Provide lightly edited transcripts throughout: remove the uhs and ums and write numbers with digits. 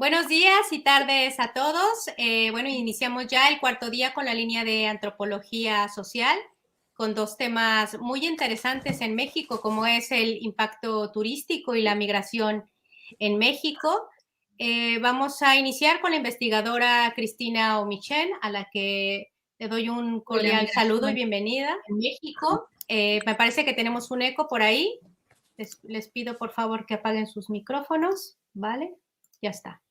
Buenos días y tardes a todos. Iniciamos ya el cuarto día con la línea de antropología social, con dos temas muy interesantes en México, como es el impacto turístico y la migración en México. Vamos a iniciar con la investigadora Cristina Omichen, a la que le doy un cordial saludo y bienvenida en México. Me parece que tenemos un eco por ahí. Les pido por favor que apaguen sus micrófonos, ¿vale? Ya está.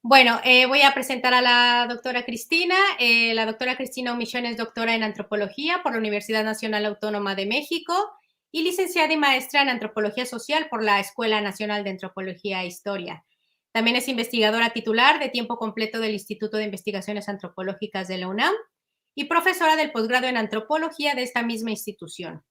Bueno, voy a presentar a la doctora Cristina. La doctora Cristina Omichón es doctora en antropología por la Universidad Nacional Autónoma de México y licenciada y maestra en antropología social por la Escuela Nacional de Antropología e Historia. También es investigadora titular de tiempo completo del Instituto de Investigaciones Antropológicas de la UNAM y profesora del posgrado en antropología de esta misma institución.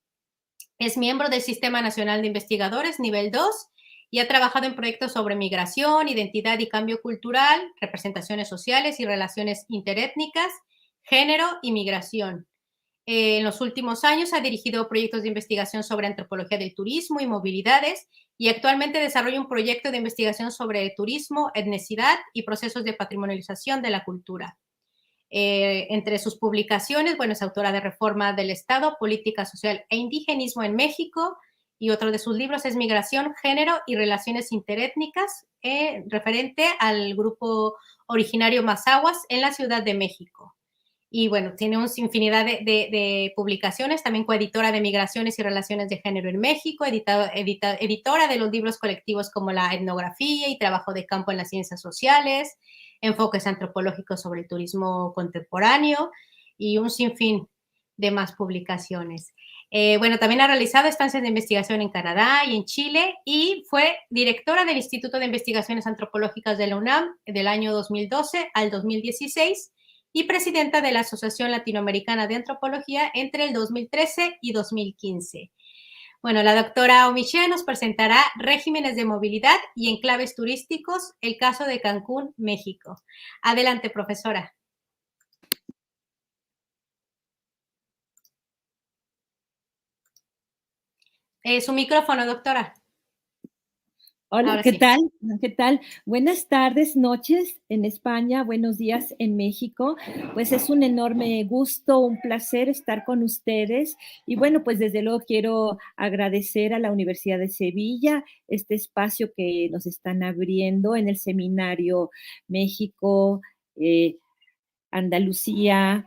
Es miembro del Sistema Nacional de Investigadores Nivel 2 y ha trabajado en proyectos sobre migración, identidad y cambio cultural, representaciones sociales y relaciones interétnicas, género y migración. En los últimos años ha dirigido proyectos de investigación sobre antropología del turismo y movilidades y actualmente desarrolla un proyecto de investigación sobre turismo, etnicidad y procesos de patrimonialización de la cultura. Entre sus publicaciones, es autora de Reforma del Estado, Política Social e Indigenismo en México, y otro de sus libros es Migración, Género y Relaciones Interétnicas, referente al grupo originario Mazahuas en la Ciudad de México. Y tiene una infinidad de publicaciones, también coeditora de Migraciones y Relaciones de Género en México, editora de los libros colectivos como La Etnografía y Trabajo de Campo en las Ciencias Sociales, Enfoques Antropológicos sobre el Turismo Contemporáneo y un sinfín de más publicaciones. También ha realizado estancias de investigación en Canadá y en Chile y fue directora del Instituto de Investigaciones Antropológicas de la UNAM del año 2012 al 2016 y presidenta de la Asociación Latinoamericana de Antropología entre el 2013 y 2015. La doctora Omiche nos presentará Regímenes de Movilidad y Enclaves Turísticos, el caso de Cancún, México. Adelante, profesora. Su micrófono, doctora. Hola, ¿qué tal? ¿Qué tal? Buenas tardes, noches en España, buenos días en México. Pues es un enorme gusto, un placer estar con ustedes. Y pues desde luego quiero agradecer a la Universidad de Sevilla este espacio que nos están abriendo en el seminario México, Andalucía,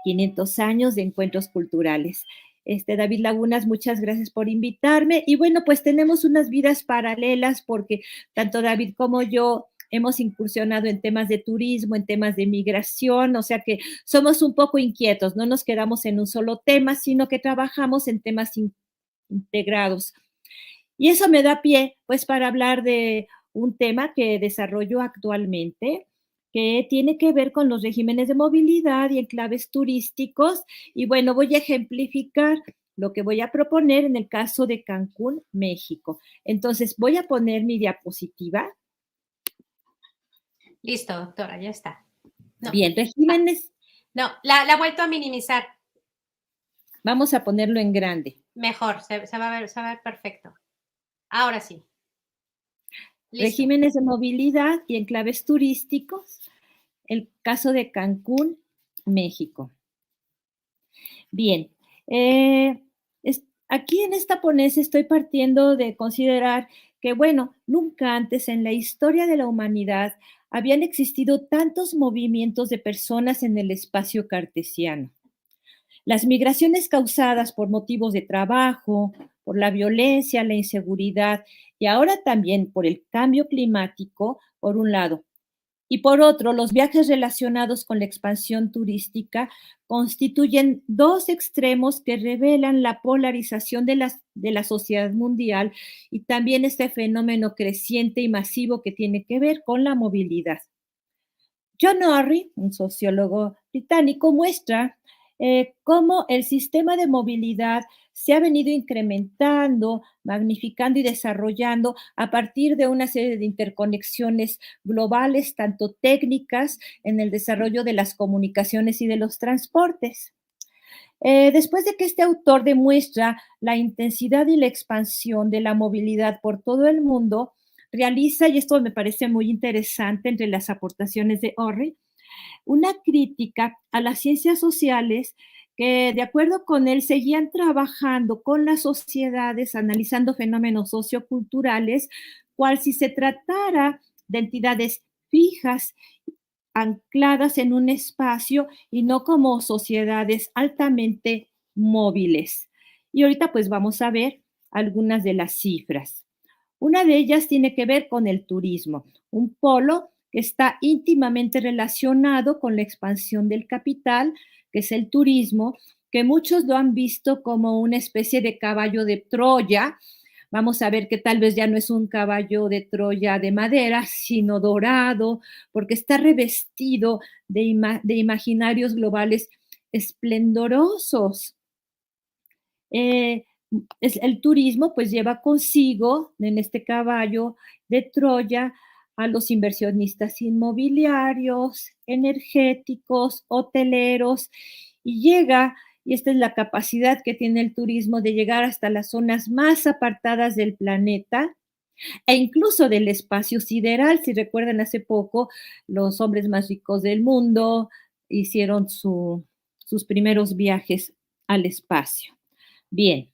500 años de encuentros culturales. David Lagunas, muchas gracias por invitarme. Y pues tenemos unas vidas paralelas porque tanto David como yo hemos incursionado en temas de turismo, en temas de migración, o sea que somos un poco inquietos, no nos quedamos en un solo tema, sino que trabajamos en temas integrados. Y eso me da pie, pues, para hablar de un tema que desarrollo actualmente, que tiene que ver con los regímenes de movilidad y enclaves turísticos. Y voy a ejemplificar lo que voy a proponer en el caso de Cancún, México. Entonces, voy a poner mi diapositiva. Listo, doctora, ya está. No. Bien, regímenes. No, la he vuelto a minimizar. Vamos a ponerlo en grande. Mejor, se va a ver perfecto. Ahora sí. Listo. Regímenes de movilidad y enclaves turísticos. El caso de Cancún, México. Bien, aquí en esta ponencia estoy partiendo de considerar que, nunca antes en la historia de la humanidad habían existido tantos movimientos de personas en el espacio cartesiano. Las migraciones causadas por motivos de trabajo, por la violencia, la inseguridad y ahora también por el cambio climático, por un lado, y por otro, los viajes relacionados con la expansión turística constituyen dos extremos que revelan la polarización de la sociedad mundial y también este fenómeno creciente y masivo que tiene que ver con la movilidad. John Orry, un sociólogo británico, muestra cómo el sistema de movilidad se ha venido incrementando, magnificando y desarrollando a partir de una serie de interconexiones globales, tanto técnicas en el desarrollo de las comunicaciones y de los transportes. Después de que este autor demuestra la intensidad y la expansión de la movilidad por todo el mundo, realiza, y esto me parece muy interesante entre las aportaciones de Orri, una crítica a las ciencias sociales que, de acuerdo con él, seguían trabajando con las sociedades, analizando fenómenos socioculturales, cual si se tratara de entidades fijas, ancladas en un espacio y no como sociedades altamente móviles. Y ahorita pues vamos a ver algunas de las cifras. Una de ellas tiene que ver con el turismo, un polo que está íntimamente relacionado con la expansión del capital, que es el turismo, que muchos lo han visto como una especie de caballo de Troya. Vamos a ver que tal vez ya no es un caballo de Troya de madera, sino dorado, porque está revestido de imaginarios globales esplendorosos. El turismo pues lleva consigo en este caballo de Troya a los inversionistas inmobiliarios, energéticos, hoteleros, y llega, y esta es la capacidad que tiene el turismo de llegar hasta las zonas más apartadas del planeta e incluso del espacio sideral. Si recuerdan, hace poco los hombres más ricos del mundo hicieron sus primeros viajes al espacio. Bien,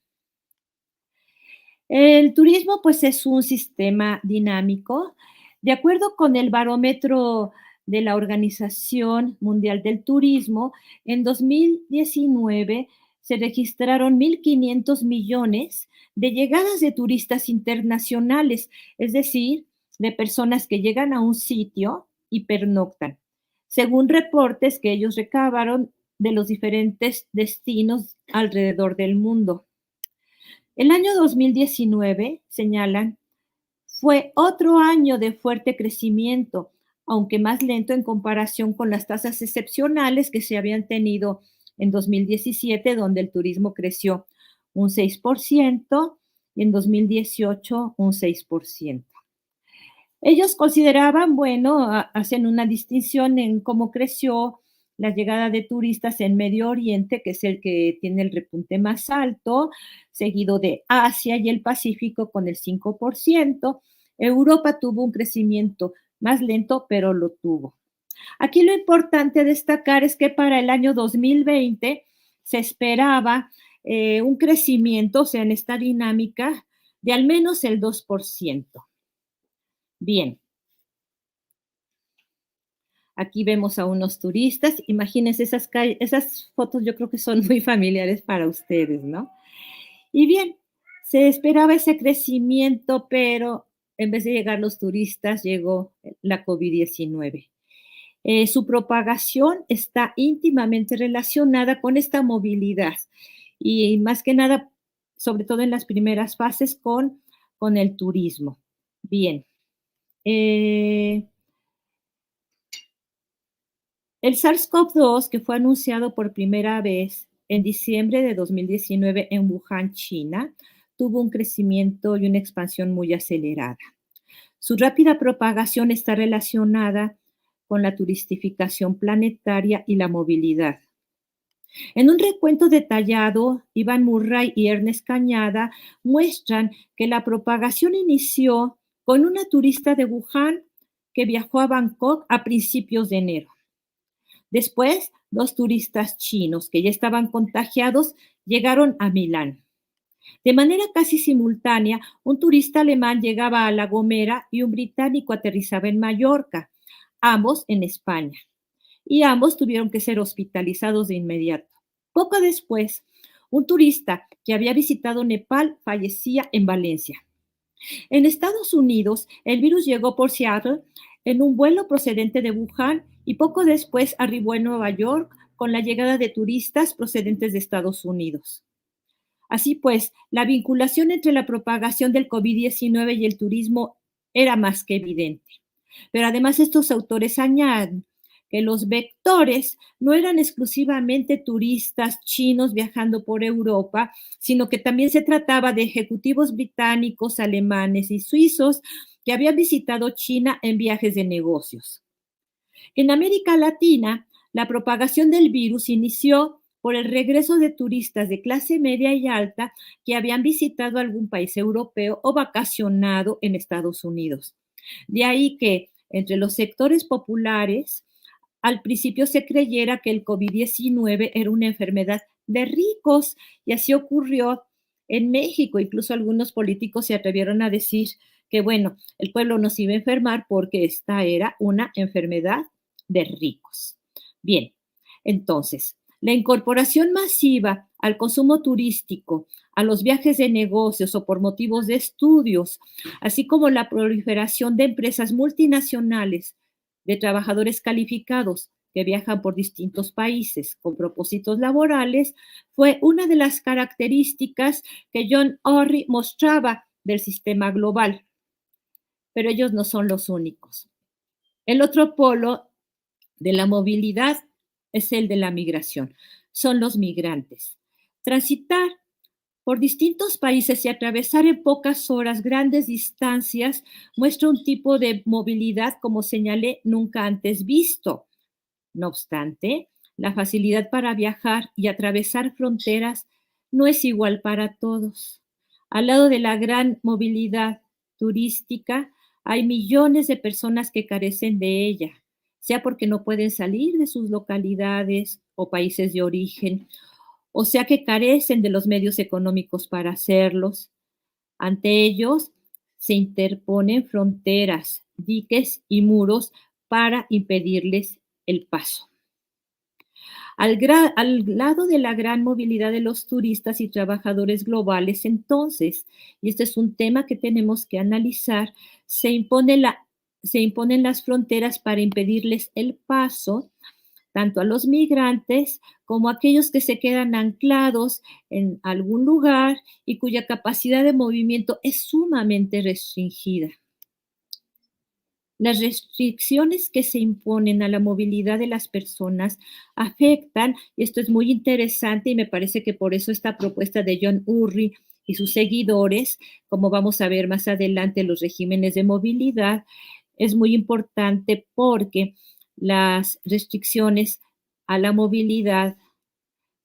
el turismo pues es un sistema dinámico. De acuerdo con el barómetro de la Organización Mundial del Turismo, en 2019 se registraron 1.500 millones de llegadas de turistas internacionales, es decir, de personas que llegan a un sitio y pernoctan, según reportes que ellos recabaron de los diferentes destinos alrededor del mundo. El año 2019, señalan, fue otro año de fuerte crecimiento, aunque más lento en comparación con las tasas excepcionales que se habían tenido en 2017, donde el turismo creció un 6%, y en 2018 un 6%. Ellos consideraban, bueno, hacen una distinción en cómo creció la llegada de turistas en Medio Oriente, que es el que tiene el repunte más alto, seguido de Asia y el Pacífico con el 5%. Europa tuvo un crecimiento más lento, pero lo tuvo. Aquí lo importante a destacar es que para el año 2020 se esperaba un crecimiento, o sea, en esta dinámica, de al menos el 2%. Bien. Aquí vemos a unos turistas. Imagínense esas fotos, yo creo que son muy familiares para ustedes, ¿no? Y bien, se esperaba ese crecimiento, pero en vez de llegar los turistas, llegó la COVID-19. Su propagación está íntimamente relacionada con esta movilidad y más que nada, sobre todo en las primeras fases, con el turismo. Bien. El SARS-CoV-2, que fue anunciado por primera vez en diciembre de 2019 en Wuhan, China, tuvo un crecimiento y una expansión muy acelerada. Su rápida propagación está relacionada con la turistificación planetaria y la movilidad. En un recuento detallado, Iván Murray y Ernest Cañada muestran que la propagación inició con una turista de Wuhan que viajó a Bangkok a principios de enero. Después, 2 turistas chinos que ya estaban contagiados llegaron a Milán. De manera casi simultánea, un turista alemán llegaba a La Gomera y un británico aterrizaba en Mallorca, ambos en España, y ambos tuvieron que ser hospitalizados de inmediato. Poco después, un turista que había visitado Nepal fallecía en Valencia. En Estados Unidos, el virus llegó por Seattle en un vuelo procedente de Wuhan y poco después arribó en Nueva York con la llegada de turistas procedentes de Estados Unidos. Así pues, la vinculación entre la propagación del COVID-19 y el turismo era más que evidente. Pero además estos autores añaden que los vectores no eran exclusivamente turistas chinos viajando por Europa, sino que también se trataba de ejecutivos británicos, alemanes y suizos que habían visitado China en viajes de negocios. En América Latina, la propagación del virus inició por el regreso de turistas de clase media y alta que habían visitado algún país europeo o vacacionado en Estados Unidos. De ahí que entre los sectores populares al principio se creyera que el COVID-19 era una enfermedad de ricos y así ocurrió en México. Incluso algunos políticos se atrevieron a decir que, bueno, el pueblo no se iba a enfermar porque esta era una enfermedad de ricos. Bien, entonces, la incorporación masiva al consumo turístico, a los viajes de negocios o por motivos de estudios, así como la proliferación de empresas multinacionales de trabajadores calificados que viajan por distintos países con propósitos laborales, fue una de las características que John Urry mostraba del sistema global. Pero ellos no son los únicos. El otro polo de la movilidad es el de la migración. Son los migrantes. Transitar por distintos países y atravesar en pocas horas grandes distancias muestra un tipo de movilidad, como señalé, nunca antes visto. No obstante, la facilidad para viajar y atravesar fronteras no es igual para todos. Al lado de la gran movilidad turística, hay millones de personas que carecen de ella, sea porque no pueden salir de sus localidades o países de origen, o sea que carecen de los medios económicos para hacerlos. Ante ellos se interponen fronteras, diques y muros para impedirles el paso. Al lado de la gran movilidad de los turistas y trabajadores globales, entonces, y este es un tema que tenemos que analizar, se imponen las fronteras para impedirles el paso tanto a los migrantes como a aquellos que se quedan anclados en algún lugar y cuya capacidad de movimiento es sumamente restringida. Las restricciones que se imponen a la movilidad de las personas afectan, y esto es muy interesante y me parece que por eso esta propuesta de John Urry y sus seguidores, como vamos a ver más adelante los regímenes de movilidad, es muy importante porque las restricciones a la movilidad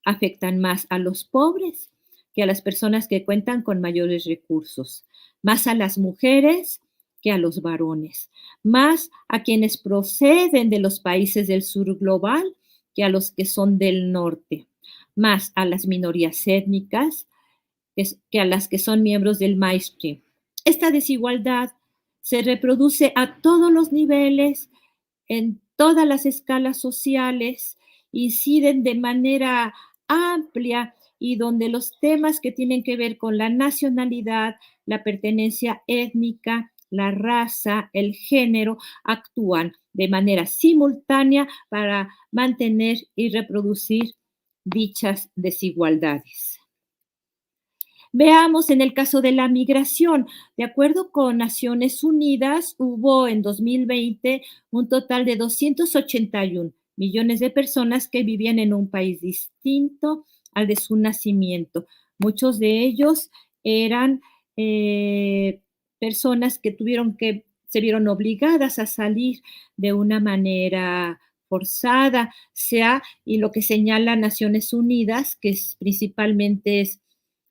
afectan más a los pobres que a las personas que cuentan con mayores recursos, más a las mujeres que a los varones, más a quienes proceden de los países del sur global que a los que son del norte, más a las minorías étnicas que a las que son miembros del mainstream. Esta desigualdad se reproduce a todos los niveles, en todas las escalas sociales, inciden de manera amplia y donde los temas que tienen que ver con la nacionalidad, la pertenencia étnica, la raza, el género, actúan de manera simultánea para mantener y reproducir dichas desigualdades. Veamos en el caso de la migración. De acuerdo con Naciones Unidas, hubo en 2020 un total de 281 millones de personas que vivían en un país distinto al de su nacimiento. Muchos de ellos eran personas que se vieron obligadas a salir de una manera forzada, y lo que señala Naciones Unidas, que principalmente es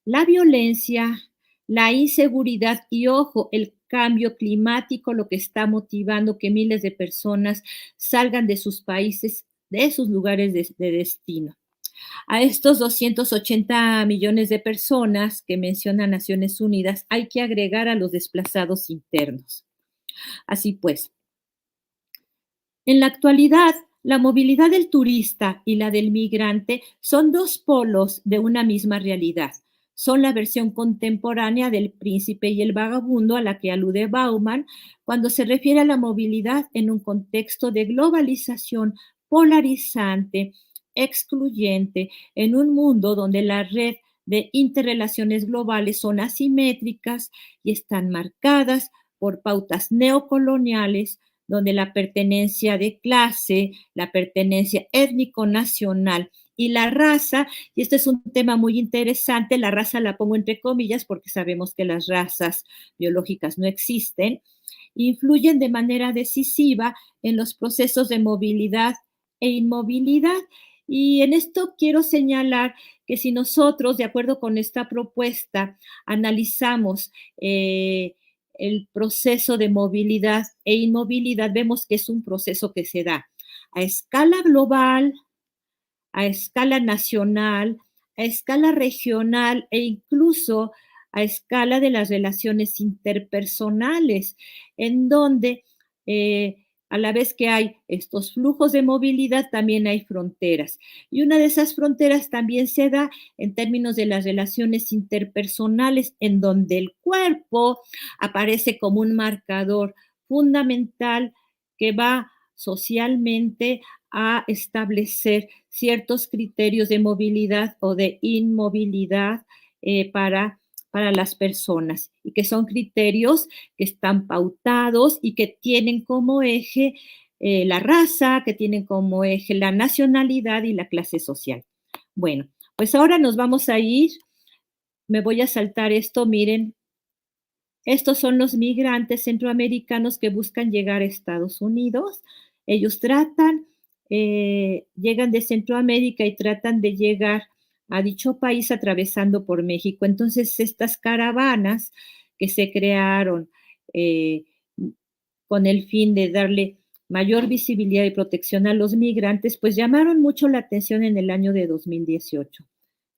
la violencia, la inseguridad y, ojo, el cambio climático, lo que está motivando que miles de personas salgan de sus países, de sus lugares de destino. A estos 280 millones de personas que menciona Naciones Unidas hay que agregar a los desplazados internos. Así pues, en la actualidad, la movilidad del turista y la del migrante son dos polos de una misma realidad. Son la versión contemporánea del Príncipe y el Vagabundo a la que alude Bauman cuando se refiere a la movilidad en un contexto de globalización polarizante, excluyente, en un mundo donde la red de interrelaciones globales son asimétricas y están marcadas por pautas neocoloniales, donde la pertenencia de clase, la pertenencia étnico-nacional y la raza, y este es un tema muy interesante, la raza la pongo entre comillas porque sabemos que las razas biológicas no existen, influyen de manera decisiva en los procesos de movilidad e inmovilidad. Y en esto quiero señalar que si nosotros, de acuerdo con esta propuesta, analizamos el proceso de movilidad e inmovilidad, vemos que es un proceso que se da a escala global, a escala nacional, a escala regional e incluso a escala de las relaciones interpersonales, en donde a la vez que hay estos flujos de movilidad, también hay fronteras. Y una de esas fronteras también se da en términos de las relaciones interpersonales, en donde el cuerpo aparece como un marcador fundamental que va socialmente a establecer ciertos criterios de movilidad o de inmovilidad para las personas y que son criterios que están pautados y que tienen como eje la raza, que tienen como eje la nacionalidad y la clase social. Bueno, pues ahora nos vamos a ir, me voy a saltar esto, miren, estos son los migrantes centroamericanos que buscan llegar a Estados Unidos. Ellos llegan de Centroamérica y tratan de llegar a dicho país atravesando por México. Entonces, estas caravanas que se crearon con el fin de darle mayor visibilidad y protección a los migrantes, pues llamaron mucho la atención en el año de 2018.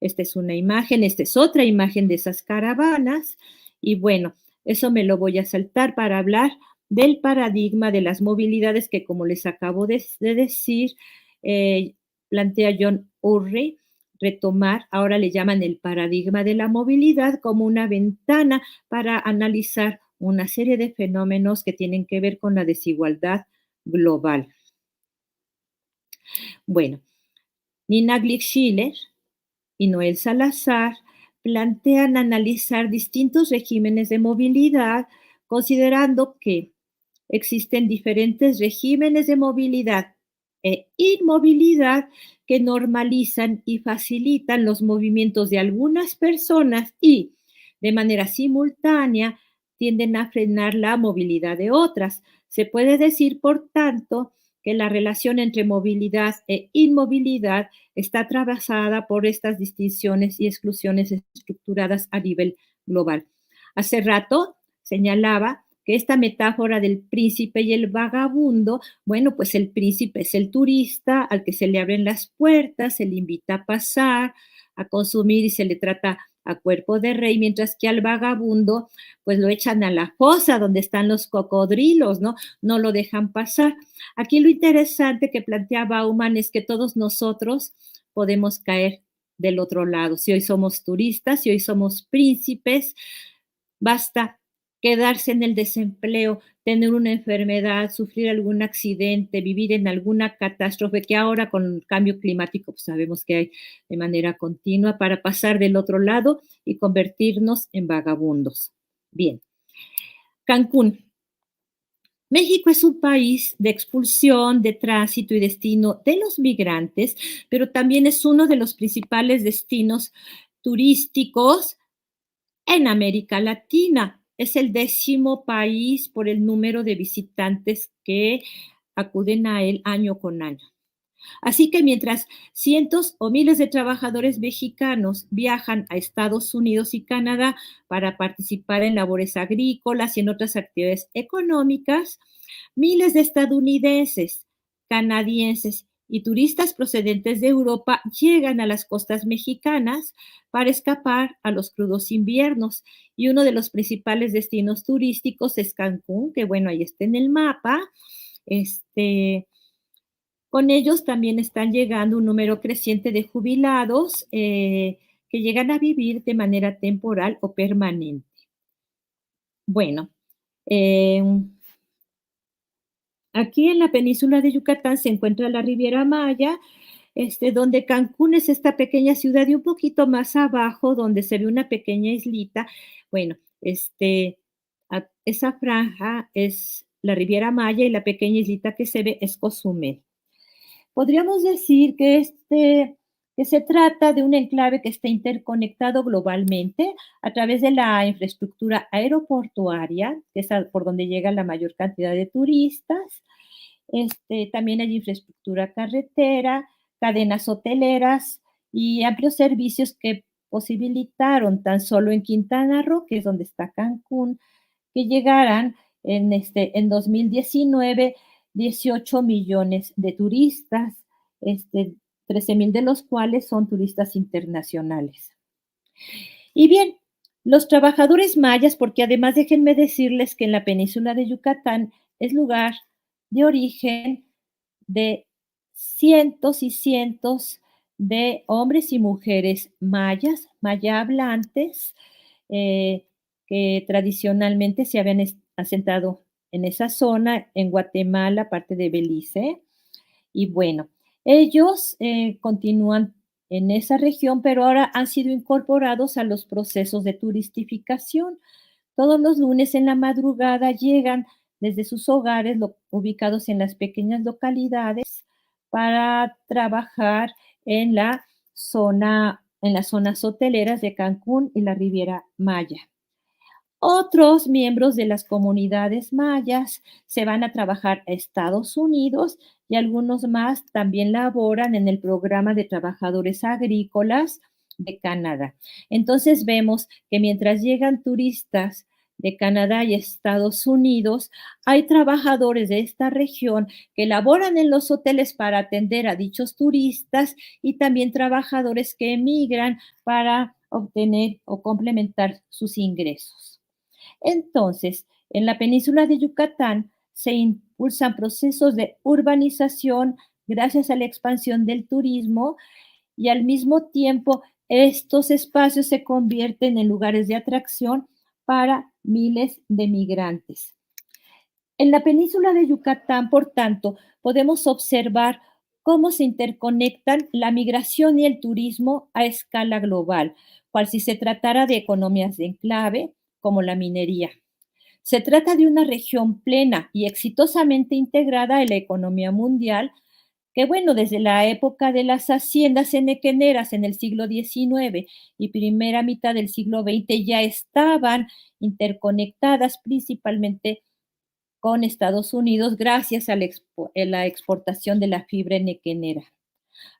Esta es una imagen, esta es otra imagen de esas caravanas y bueno, eso me lo voy a saltar para hablar del paradigma de las movilidades que, como les acabo de decir, plantea John Urry retomar, ahora le llaman el paradigma de la movilidad como una ventana para analizar una serie de fenómenos que tienen que ver con la desigualdad global. Bueno, Nina Glick-Schiller y Noel Salazar plantean analizar distintos regímenes de movilidad, considerando que existen diferentes regímenes de movilidad e inmovilidad que normalizan y facilitan los movimientos de algunas personas y, de manera simultánea, tienden a frenar la movilidad de otras. Se puede decir, por tanto, que la relación entre movilidad e inmovilidad está atravesada por estas distinciones y exclusiones estructuradas a nivel global. Hace rato señalaba que esta metáfora del príncipe y el vagabundo, bueno, pues el príncipe es el turista al que se le abren las puertas, se le invita a pasar, a consumir y se le trata a cuerpo de rey, mientras que al vagabundo pues lo echan a la fosa donde están los cocodrilos, ¿no? No lo dejan pasar. Aquí lo interesante que plantea Bauman es que todos nosotros podemos caer del otro lado. Si hoy somos turistas, si hoy somos príncipes, basta quedarse en el desempleo, tener una enfermedad, sufrir algún accidente, vivir en alguna catástrofe que ahora con el cambio climático pues sabemos que hay de manera continua para pasar del otro lado y convertirnos en vagabundos. Bien, Cancún. México es un país de expulsión, de tránsito y destino de los migrantes, pero también es uno de los principales destinos turísticos en América Latina. Es el 10º país por el número de visitantes que acuden a él año con año. Así que mientras cientos o miles de trabajadores mexicanos viajan a Estados Unidos y Canadá para participar en labores agrícolas y en otras actividades económicas, miles de estadounidenses, canadienses y turistas procedentes de Europa llegan a las costas mexicanas para escapar a los crudos inviernos. Y uno de los principales destinos turísticos es Cancún, que bueno, ahí está en el mapa. Con ellos también están llegando un número creciente de jubilados que llegan a vivir de manera temporal o permanente. Bueno, aquí en la península de Yucatán se encuentra la Riviera Maya, donde Cancún es esta pequeña ciudad y un poquito más abajo donde se ve una pequeña islita. Bueno, esa franja es la Riviera Maya y la pequeña islita que se ve es Cozumel. Podríamos decir que se trata de un enclave que está interconectado globalmente a través de la infraestructura aeroportuaria, que es por donde llega la mayor cantidad de turistas. También hay infraestructura carretera, cadenas hoteleras y amplios servicios que posibilitaron tan solo en Quintana Roo, que es donde está Cancún, que llegaran en 2019 18 millones de turistas, 13,000 de los cuales son turistas internacionales. Y bien, los trabajadores mayas, porque además déjenme decirles que en la península de Yucatán es lugar de origen de cientos y cientos de hombres y mujeres mayas, maya hablantes, eh, que tradicionalmente se habían asentado en esa zona, en Guatemala, parte de Belice. Y bueno, ellos continúan en esa región, pero ahora han sido incorporados a los procesos de turistificación. Todos los lunes en la madrugada llegan desde sus hogares ubicados en las pequeñas localidades para trabajar en en las zonas hoteleras de Cancún y la Riviera Maya. Otros miembros de las comunidades mayas se van a trabajar a Estados Unidos y algunos más también laboran en el programa de trabajadores agrícolas de Canadá. Entonces vemos que mientras llegan turistas de Canadá y Estados Unidos, hay trabajadores de esta región que laboran en los hoteles para atender a dichos turistas y también trabajadores que emigran para obtener o complementar sus ingresos. Entonces, en la península de Yucatán se impulsan procesos de urbanización gracias a la expansión del turismo y al mismo tiempo estos espacios se convierten en lugares de atracción para miles de migrantes. En la península de Yucatán, por tanto, podemos observar cómo se interconectan la migración y el turismo a escala global, cual si se tratara de economías de enclave, como la minería. Se trata de una región plena y exitosamente integrada en la economía mundial, que bueno, desde la época de las haciendas enequeneras en el siglo XIX y primera mitad del siglo XX ya estaban interconectadas principalmente con Estados Unidos gracias a la exportación de la fibra enequenera.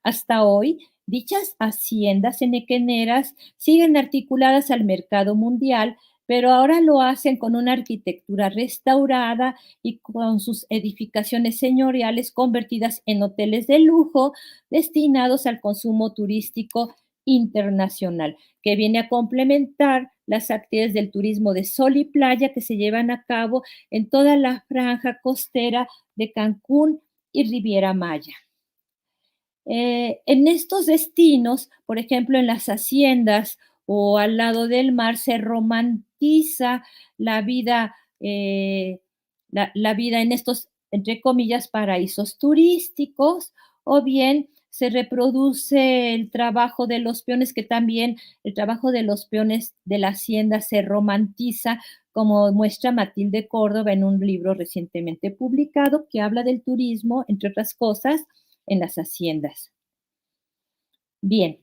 Hasta hoy, dichas haciendas enequeneras siguen articuladas al mercado mundial, pero ahora lo hacen con una arquitectura restaurada y con sus edificaciones señoriales convertidas en hoteles de lujo destinados al consumo turístico internacional, que viene a complementar las actividades del turismo de sol y playa que se llevan a cabo en toda la franja costera de Cancún y Riviera Maya. En estos destinos, por ejemplo, en las haciendas o al lado del mar, se romantiza la vida, la vida en estos, entre comillas, paraísos turísticos, o bien se reproduce el trabajo de los peones, que también el trabajo de los peones de la hacienda se romantiza, como muestra Matilde Córdoba en un libro recientemente publicado que habla del turismo, entre otras cosas, en las haciendas. Bien,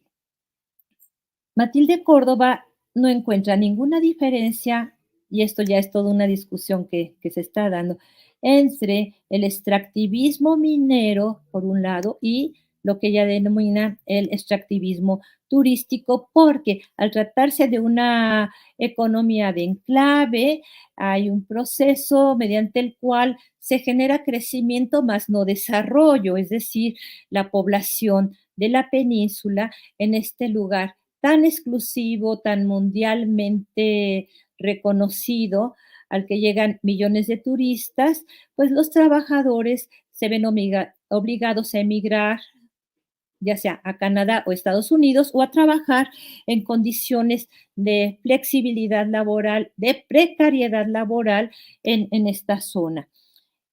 Matilde Córdoba no encuentra ninguna diferencia, y esto ya es toda una discusión que se está dando, entre el extractivismo minero, por un lado, y lo que ella denomina el extractivismo turístico, porque al tratarse de una economía de enclave, hay un proceso mediante el cual se genera crecimiento más no desarrollo, es decir, la población de la península en este lugar tan exclusivo, tan mundialmente reconocido, al que llegan millones de turistas, pues los trabajadores se ven obligados a emigrar, ya sea a Canadá o Estados Unidos, o a trabajar en condiciones de flexibilidad laboral, de precariedad laboral en esta zona.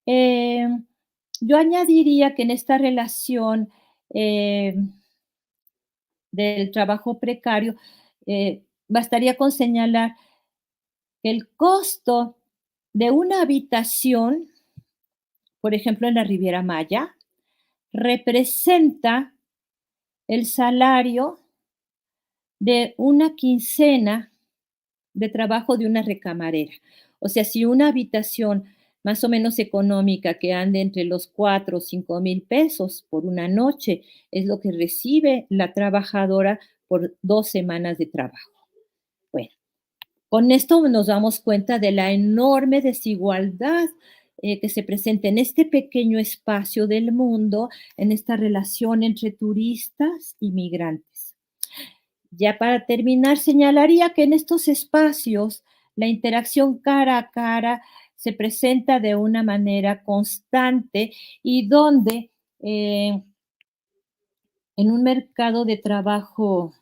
Yo añadiría que en esta relación del trabajo precario, bastaría con señalar que el costo de una habitación, por ejemplo, en la Riviera Maya, representa el salario de una quincena de trabajo de una recamarera. O sea, si una habitación más o menos económica, que ande entre los 4 o 5,000 pesos por una noche, es lo que recibe la trabajadora por 2 semanas de trabajo. Bueno, con esto nos damos cuenta de la enorme desigualdad que se presenta en este pequeño espacio del mundo, en esta relación entre turistas y migrantes. Ya para terminar, señalaría que en estos espacios la interacción cara a cara se presenta de una manera constante y donde en un mercado de trabajo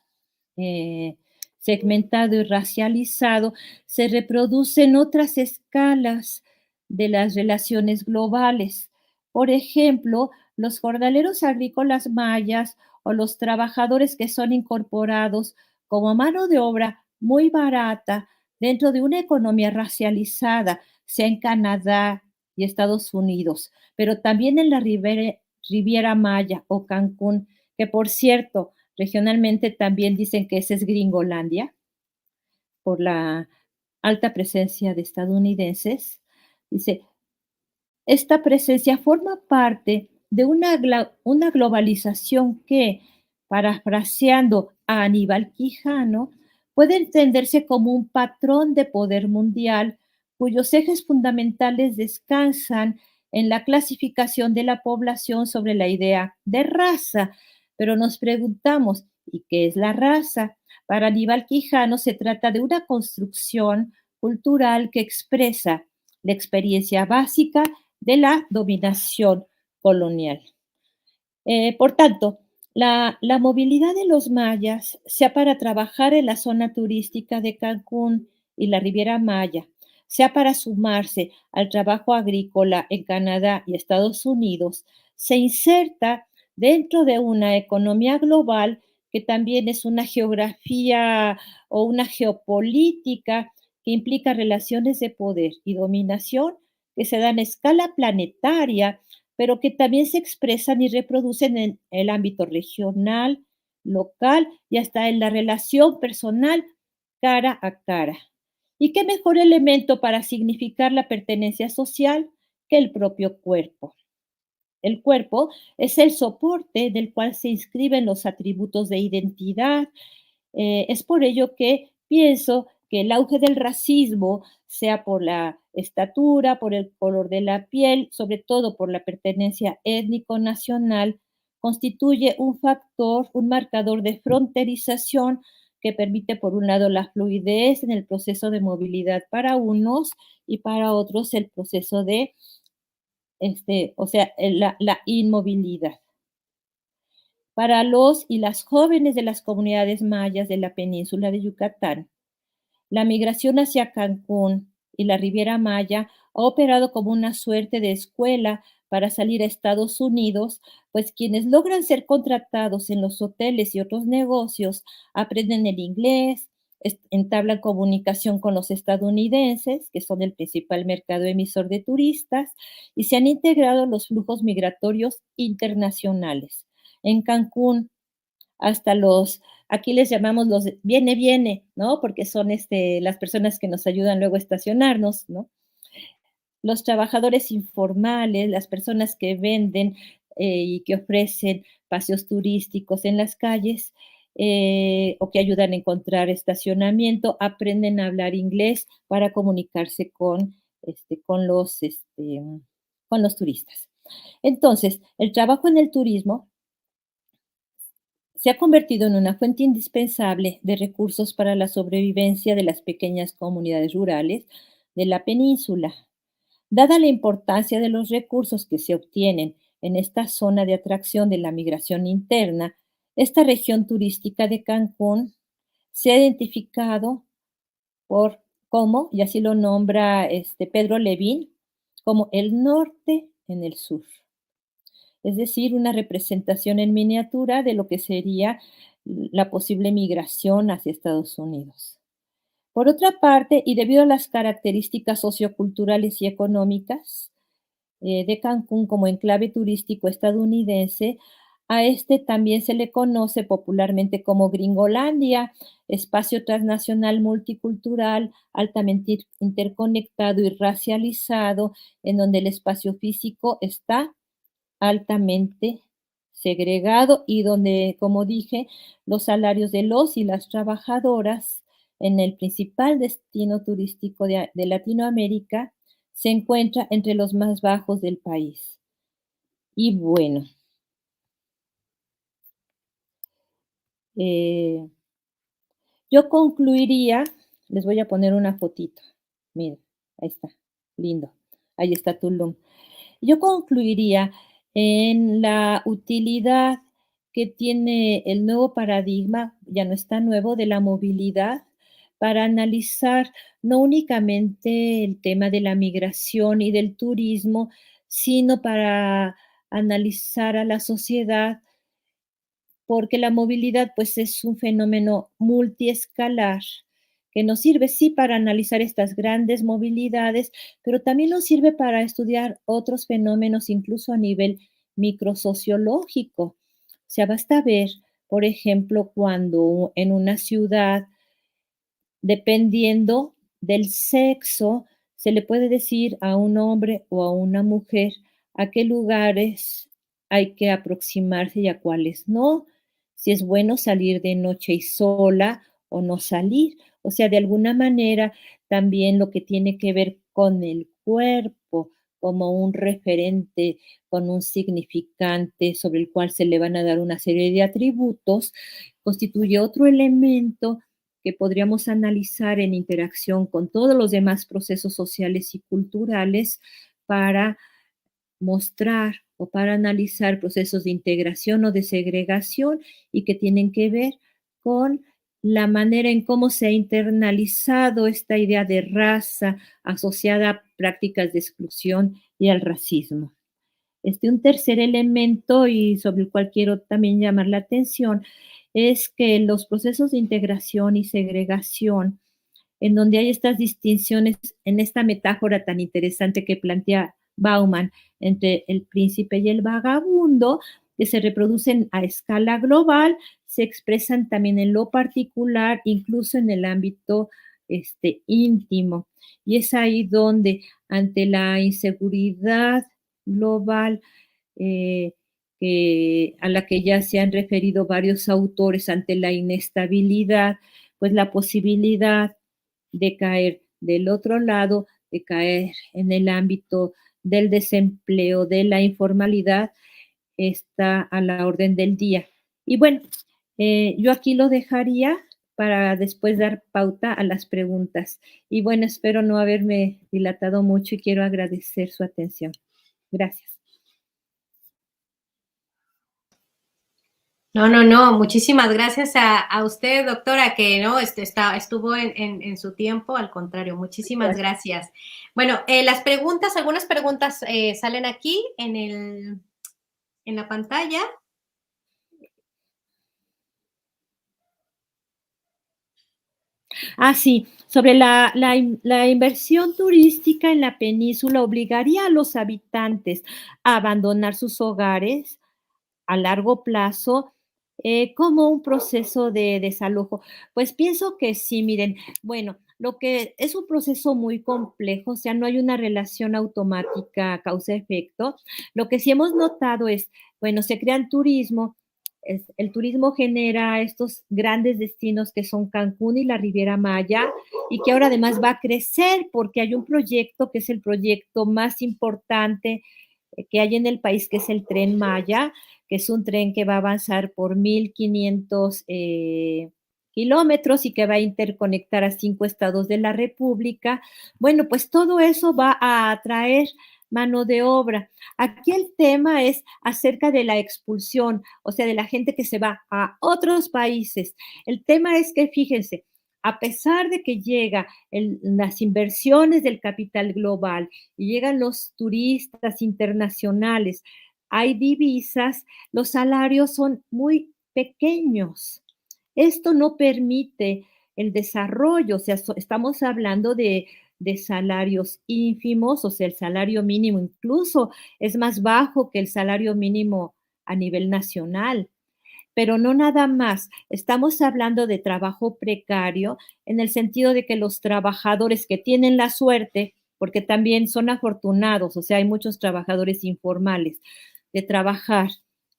eh, segmentado y racializado, se reproducen otras escalas de las relaciones globales. Por ejemplo, los jornaleros agrícolas mayas o los trabajadores que son incorporados como mano de obra muy barata dentro de una economía racializada, sea en Canadá y Estados Unidos, pero también en la Riviera Maya o Cancún, que por cierto, regionalmente también dicen que ese es Gringolandia, por la alta presencia de estadounidenses. Dice, esta presencia forma parte de una globalización que, parafraseando a Aníbal Quijano, puede entenderse como un patrón de poder mundial cuyos ejes fundamentales descansan en la clasificación de la población sobre la idea de raza. Pero nos preguntamos, ¿y qué es la raza? Para Aníbal Quijano se trata de una construcción cultural que expresa la experiencia básica de la dominación colonial. Por tanto, la movilidad de los mayas, sea para trabajar en la zona turística de Cancún y la Riviera Maya, sea para sumarse al trabajo agrícola en Canadá y Estados Unidos, se inserta dentro de una economía global que también es una geografía o una geopolítica que implica relaciones de poder y dominación que se dan a escala planetaria, pero que también se expresan y reproducen en el ámbito regional, local y hasta en la relación personal cara a cara. ¿Y qué mejor elemento para significar la pertenencia social que el propio cuerpo? El cuerpo es el soporte del cual se inscriben los atributos de identidad. Es por ello que pienso que el auge del racismo, sea por la estatura, por el color de la piel, sobre todo por la pertenencia étnico-nacional, constituye un factor, un marcador de fronterización que permite, por un lado, la fluidez en el proceso de movilidad para unos y para otros el proceso de la inmovilidad. Para los y las jóvenes de las comunidades mayas de la península de Yucatán, la migración hacia Cancún y la Riviera Maya ha operado como una suerte de escuela para salir a Estados Unidos, pues quienes logran ser contratados en los hoteles y otros negocios aprenden el inglés, entablan comunicación con los estadounidenses, que son el principal mercado emisor de turistas, y se han integrado en los flujos migratorios internacionales. En Cancún, hasta aquí les llamamos los viene, ¿no? Porque son las personas que nos ayudan luego a estacionarnos, ¿no? Los trabajadores informales, las personas que venden y que ofrecen paseos turísticos en las calles o que ayudan a encontrar estacionamiento, aprenden a hablar inglés para comunicarse con los turistas. Entonces, el trabajo en el turismo se ha convertido en una fuente indispensable de recursos para la sobrevivencia de las pequeñas comunidades rurales de la península. Dada la importancia de los recursos que se obtienen en esta zona de atracción de la migración interna, esta región turística de Cancún se ha identificado como, y así lo nombra Pedro Levin, como el norte en el sur. Es decir, una representación en miniatura de lo que sería la posible migración hacia Estados Unidos. Por otra parte, y debido a las características socioculturales y económicas de Cancún como enclave turístico estadounidense, A este también se le conoce popularmente como Gringolandia, espacio transnacional multicultural, altamente interconectado y racializado, en donde el espacio físico está altamente segregado y donde, como dije, los salarios de los y las trabajadoras en el principal destino turístico de Latinoamérica se encuentra entre los más bajos del país. Y bueno, eh, yo concluiría, les voy a poner una fotito. Miren, ahí está, lindo. Ahí está Tulum. Yo concluiría en la utilidad que tiene el nuevo paradigma, ya no es tan nuevo, de la movilidad para analizar no únicamente el tema de la migración y del turismo, sino para analizar a la sociedad, porque la movilidad pues es un fenómeno multiescalar que nos sirve sí para analizar estas grandes movilidades, pero también nos sirve para estudiar otros fenómenos incluso a nivel microsociológico. O sea, basta ver, por ejemplo, cuando en una ciudad, dependiendo del sexo, se le puede decir a un hombre o a una mujer a qué lugares hay que aproximarse y a cuáles no, si es bueno salir de noche y sola o no salir. O sea, de alguna manera también lo que tiene que ver con el cuerpo como un referente, con un significante sobre el cual se le van a dar una serie de atributos, constituye otro elemento que podríamos analizar en interacción con todos los demás procesos sociales y culturales para mostrar o para analizar procesos de integración o de segregación y que tienen que ver con la manera en cómo se ha internalizado esta idea de raza asociada a prácticas de exclusión y al racismo. Un tercer elemento y sobre el cual quiero también llamar la atención es que los procesos de integración y segregación, en donde hay estas distinciones en esta metáfora tan interesante que plantea Bauman entre el príncipe y el vagabundo, que se reproducen a escala global, se expresan también en lo particular, incluso en el ámbito íntimo. Y es ahí donde, ante la inseguridad global, eh, a la que ya se han referido varios autores, ante la inestabilidad, pues la posibilidad de caer del otro lado, de caer en el ámbito del desempleo, de la informalidad, está a la orden del día. Y bueno, yo aquí lo dejaría para después dar pauta a las preguntas. Y bueno, espero no haberme dilatado mucho y quiero agradecer su atención. Gracias. No, muchísimas gracias a usted, doctora, que no estuvo en su tiempo, al contrario, muchísimas gracias. Bueno, las preguntas, algunas preguntas salen aquí en la pantalla. Ah, sí, sobre la inversión turística en la península obligaría a los habitantes a abandonar sus hogares a largo plazo, como un proceso de desalojo. Pues pienso que sí, miren, bueno, lo que es un proceso muy complejo, o sea, no hay una relación automática causa-efecto. Lo que sí hemos notado es, bueno, se crean turismo, el turismo genera estos grandes destinos que son Cancún y la Riviera Maya, y que ahora además va a crecer porque hay un proyecto que es el proyecto más importante que hay en el país, que es el Tren Maya, que es un tren que va a avanzar por 1,500 kilómetros y que va a interconectar a 5 estados de la República. Bueno, pues todo eso va a atraer mano de obra. Aquí el tema es acerca de la expulsión, o sea, de la gente que se va a otros países. El tema es que, fíjense, a pesar de que llega las inversiones del capital global y llegan los turistas internacionales, hay divisas, los salarios son muy pequeños. Esto no permite el desarrollo, o sea, estamos hablando de salarios ínfimos, o sea, el salario mínimo incluso es más bajo que el salario mínimo a nivel nacional. Pero no nada más. Estamos hablando de trabajo precario en el sentido de que los trabajadores que tienen la suerte, porque también son afortunados, o sea, hay muchos trabajadores informales, de trabajar,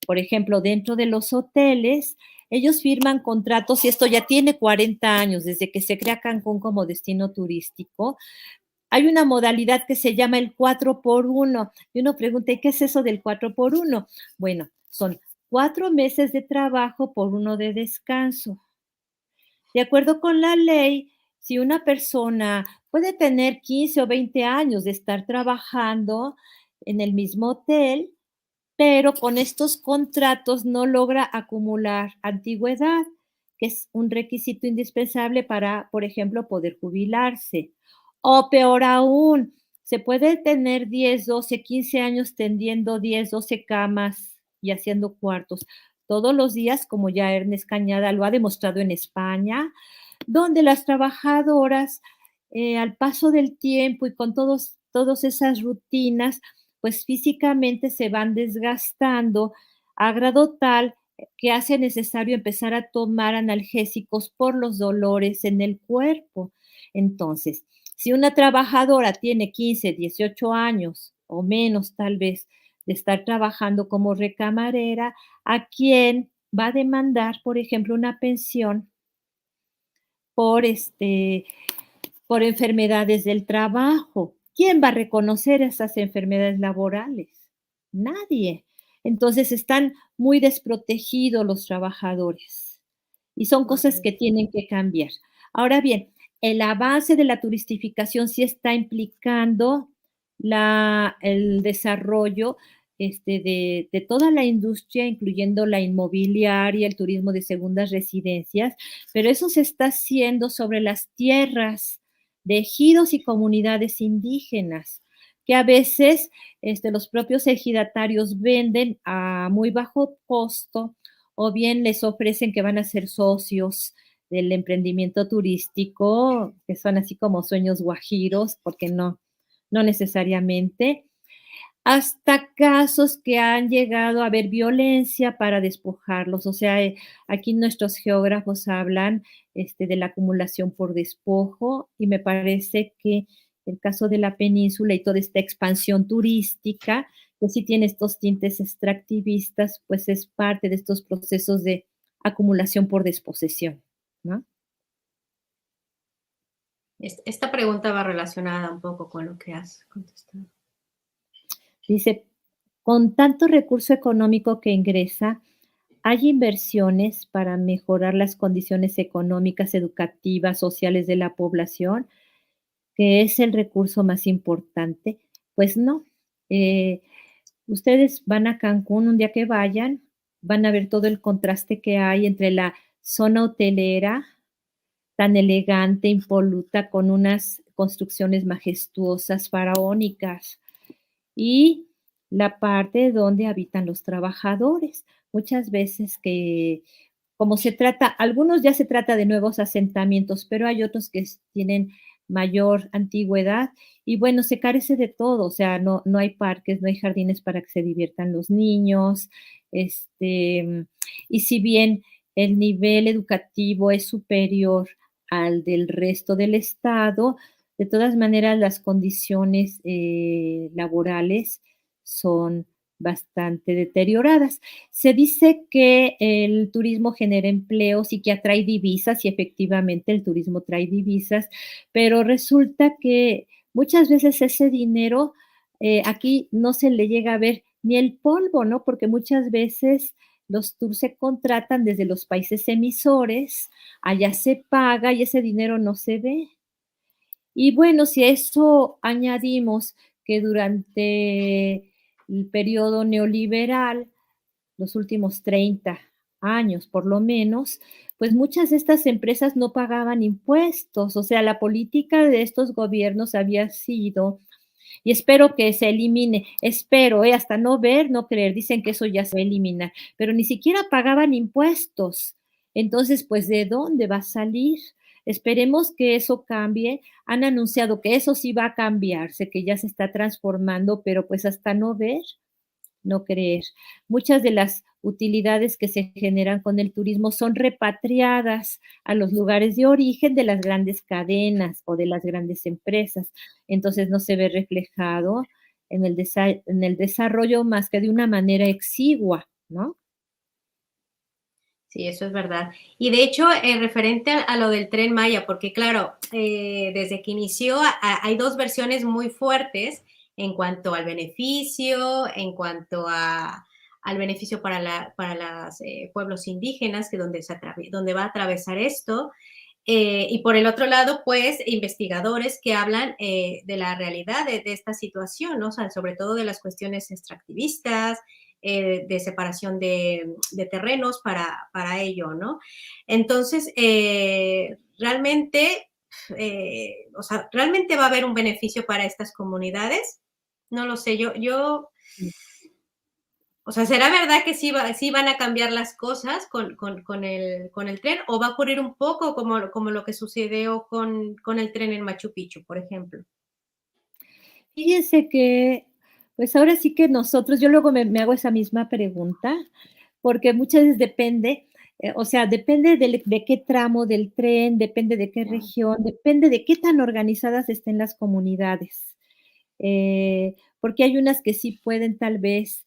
por ejemplo, dentro de los hoteles, ellos firman contratos y esto ya tiene 40 años desde que se crea Cancún como destino turístico. Hay una modalidad que se llama el 4x1 y uno pregunta, ¿y qué es eso del 4x1? Bueno, son 4 meses de trabajo por uno de descanso. De acuerdo con la ley, si una persona puede tener 15 o 20 años de estar trabajando en el mismo hotel, pero con estos contratos no logra acumular antigüedad, que es un requisito indispensable para, por ejemplo, poder jubilarse. O peor aún, se puede tener 10, 12, 15 años tendiendo 10, 12 camas y haciendo cuartos todos los días, como ya Ernest Cañada lo ha demostrado en España, donde las trabajadoras, al paso del tiempo y con todas esas rutinas, pues físicamente se van desgastando a grado tal que hace necesario empezar a tomar analgésicos por los dolores en el cuerpo. Entonces, si una trabajadora tiene 15, 18 años o menos tal vez de estar trabajando como recamarera, ¿a quién va a demandar, por ejemplo, una pensión por por enfermedades del trabajo? ¿Quién va a reconocer esas enfermedades laborales? Nadie. Entonces están muy desprotegidos los trabajadores y son cosas que tienen que cambiar. Ahora bien, el avance de la turistificación sí está implicando el desarrollo de toda la industria, incluyendo la inmobiliaria, el turismo de segundas residencias, pero eso se está haciendo sobre las tierras de ejidos y comunidades indígenas, que a veces los propios ejidatarios venden a muy bajo costo o bien les ofrecen que van a ser socios del emprendimiento turístico, que son así como sueños guajiros, porque no necesariamente, hasta casos que han llegado a haber violencia para despojarlos. O sea, aquí nuestros geógrafos hablan de la acumulación por despojo y me parece que el caso de la península y toda esta expansión turística, que sí tiene estos tintes extractivistas, pues es parte de estos procesos de acumulación por desposesión, ¿no? Esta pregunta va relacionada un poco con lo que has contestado. Dice, con tanto recurso económico que ingresa, ¿hay inversiones para mejorar las condiciones económicas, educativas, sociales de la población, que es el recurso más importante? Pues no. Eh, Ustedes van a Cancún un día que vayan, van a ver todo el contraste que hay entre la zona hotelera, tan elegante, impoluta, con unas construcciones majestuosas, faraónicas, y la parte donde habitan los trabajadores. Muchas veces que, como se trata, algunos ya se trata de nuevos asentamientos, pero hay otros que tienen mayor antigüedad y bueno, se carece de todo, o sea, no hay parques, no hay jardines para que se diviertan los niños, y si bien el nivel educativo es superior al del resto del estado, de todas maneras las condiciones laborales son bastante deterioradas. Se dice que el turismo genera empleos y que atrae divisas, y efectivamente el turismo trae divisas, pero resulta que muchas veces ese dinero aquí no se le llega a ver ni el polvo, ¿no? Porque muchas veces los tours se contratan desde los países emisores, allá se paga y ese dinero no se ve. Y bueno, si a eso añadimos que durante el periodo neoliberal, los últimos 30 años por lo menos, pues muchas de estas empresas no pagaban impuestos. O sea, la política de estos gobiernos había sido, y espero que se elimine, espero, hasta no ver, no creer, dicen que eso ya se va a eliminar, pero ni siquiera pagaban impuestos. Entonces, pues, ¿de dónde va a salir? Esperemos que eso cambie. Han anunciado que eso sí va a cambiarse, que ya se está transformando, pero pues hasta no ver, no creer. Muchas de las utilidades que se generan con el turismo son repatriadas a los lugares de origen de las grandes cadenas o de las grandes empresas. Entonces no se ve reflejado en el desarrollo más que de una manera exigua, ¿no? Sí, eso es verdad. Y de hecho, referente a lo del Tren Maya, porque claro, desde que inició hay dos versiones muy fuertes en cuanto al beneficio, en cuanto al beneficio para los pueblos indígenas, que donde va a atravesar esto. Y por el otro lado, pues, investigadores que hablan de la realidad de esta situación, ¿no? O sea, sobre todo de las cuestiones extractivistas, de separación de terrenos para ello, ¿no? Entonces, realmente, o sea, ¿realmente va a haber un beneficio para estas comunidades? No lo sé, o sea, ¿será verdad que sí van a cambiar las cosas con el tren o va a ocurrir un poco como lo que sucedió con el tren en Machu Picchu, por ejemplo? Fíjense que, pues ahora sí que nosotros, yo luego me hago esa misma pregunta, porque muchas veces depende, o sea, depende de qué tramo del tren, depende de qué Ya. región, depende de qué tan organizadas estén las comunidades. Porque hay unas que sí pueden tal vez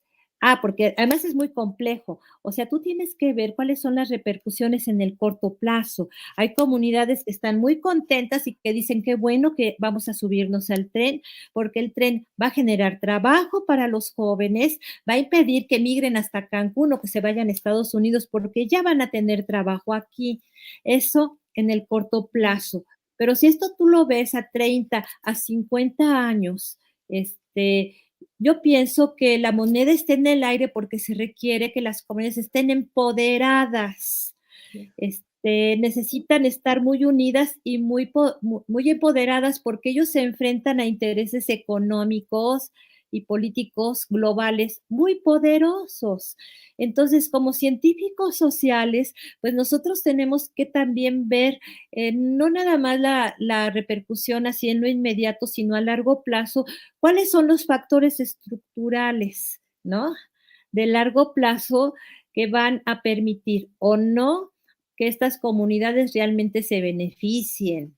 porque además es muy complejo. O sea, tú tienes que ver cuáles son las repercusiones en el corto plazo. Hay comunidades que están muy contentas y que dicen: "Qué bueno que vamos a subirnos al tren, porque el tren va a generar trabajo para los jóvenes, va a impedir que migren hasta Cancún o que se vayan a Estados Unidos, porque ya van a tener trabajo aquí". Eso en el corto plazo. Pero si esto tú lo ves a 30, a 50 años, este, yo pienso que la moneda está en el aire porque se requiere que las comunidades estén empoderadas. Necesitan estar muy unidas y muy empoderadas porque ellos se enfrentan a intereses económicos y políticos globales muy poderosos. Entonces, como científicos sociales, pues nosotros tenemos que también ver no nada más la repercusión así en lo inmediato, sino a largo plazo, cuáles son los factores estructurales, ¿no? De largo plazo que van a permitir o no que estas comunidades realmente se beneficien.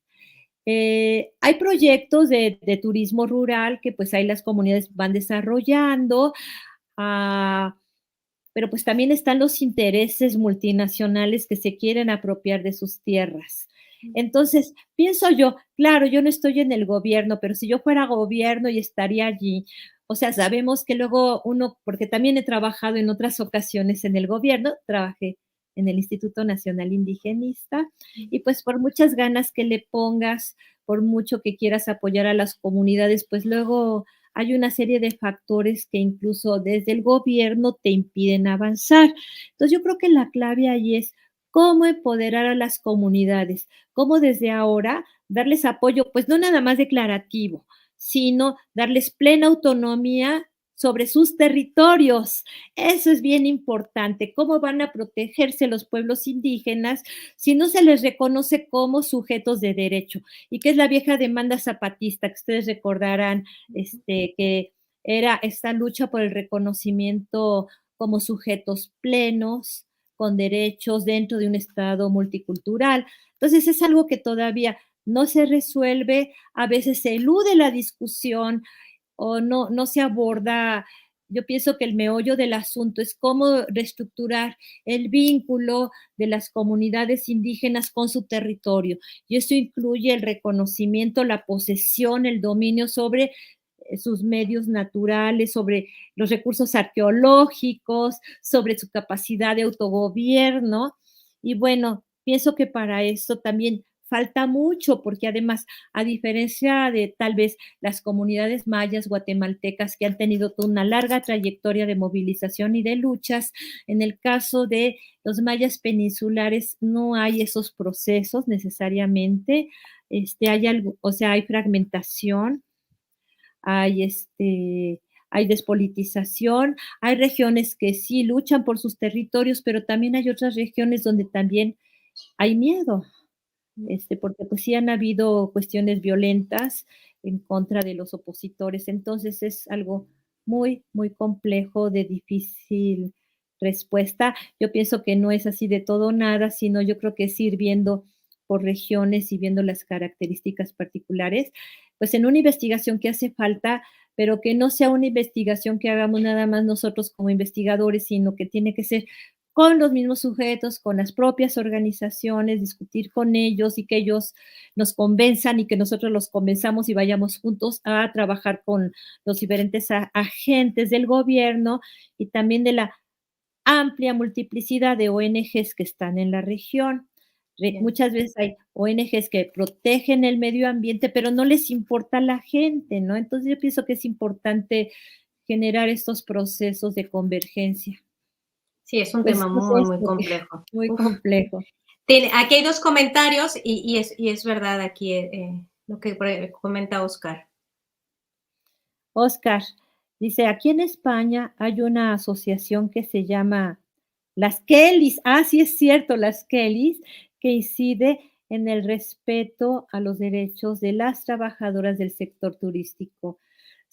Hay proyectos de turismo rural que pues ahí las comunidades van desarrollando, ah, pero pues también están los intereses multinacionales que se quieren apropiar de sus tierras. Entonces, pienso yo, claro, yo no estoy en el gobierno, pero si yo fuera gobierno y estaría allí, o sea, sabemos que luego uno, porque también he trabajado en otras ocasiones en el gobierno, trabajé en el Instituto Nacional Indigenista, y pues por muchas ganas que le pongas, por mucho que quieras apoyar a las comunidades, pues luego hay una serie de factores que incluso desde el gobierno te impiden avanzar. Entonces yo creo que la clave ahí es cómo empoderar a las comunidades, cómo desde ahora darles apoyo, pues no nada más declarativo, sino darles plena autonomía sobre sus territorios. Eso es bien importante. ¿Cómo van a protegerse los pueblos indígenas si no se les reconoce como sujetos de derecho? Y que es la vieja demanda zapatista, que ustedes recordarán, que era esta lucha por el reconocimiento como sujetos plenos, con derechos dentro de un Estado multicultural. Entonces es algo que todavía no se resuelve, a veces se elude la discusión o no se aborda. Yo pienso que el meollo del asunto es cómo reestructurar el vínculo de las comunidades indígenas con su territorio. Y eso incluye el reconocimiento, la posesión, el dominio sobre sus medios naturales, sobre los recursos arqueológicos, sobre su capacidad de autogobierno. Y bueno, pienso que para eso también falta mucho, porque además, a diferencia de tal vez las comunidades mayas guatemaltecas que han tenido toda una larga trayectoria de movilización y de luchas, en el caso de los mayas peninsulares no hay esos procesos necesariamente. Hay algo, o sea, hay fragmentación, hay hay despolitización, hay regiones que sí luchan por sus territorios, pero también hay otras regiones donde también hay miedo, porque pues sí han habido cuestiones violentas en contra de los opositores, entonces es algo muy, muy complejo, de difícil respuesta. Yo pienso que no es así de todo nada, sino yo creo que es ir viendo por regiones y viendo las características particulares, pues en una investigación que hace falta, pero que no sea una investigación que hagamos nada más nosotros como investigadores, sino que tiene que ser con los mismos sujetos, con las propias organizaciones, discutir con ellos y que ellos nos convenzan y que nosotros los convenzamos y vayamos juntos a trabajar con los diferentes agentes del gobierno y también de la amplia multiplicidad de ONGs que están en la región. Bien. Muchas veces hay ONGs que protegen el medio ambiente, pero no les importa la gente, ¿no? Entonces yo pienso que es importante generar estos procesos de convergencia. Sí, es un Pues tema no sé, muy, es muy lo que complejo. muy Uf. complejo. Aquí hay dos comentarios y es verdad aquí lo que comenta Oscar. Oscar dice, aquí en España hay una asociación que se llama Las Kellys. Ah, sí es cierto, Las Kellys, que incide en el respeto a los derechos de las trabajadoras del sector turístico.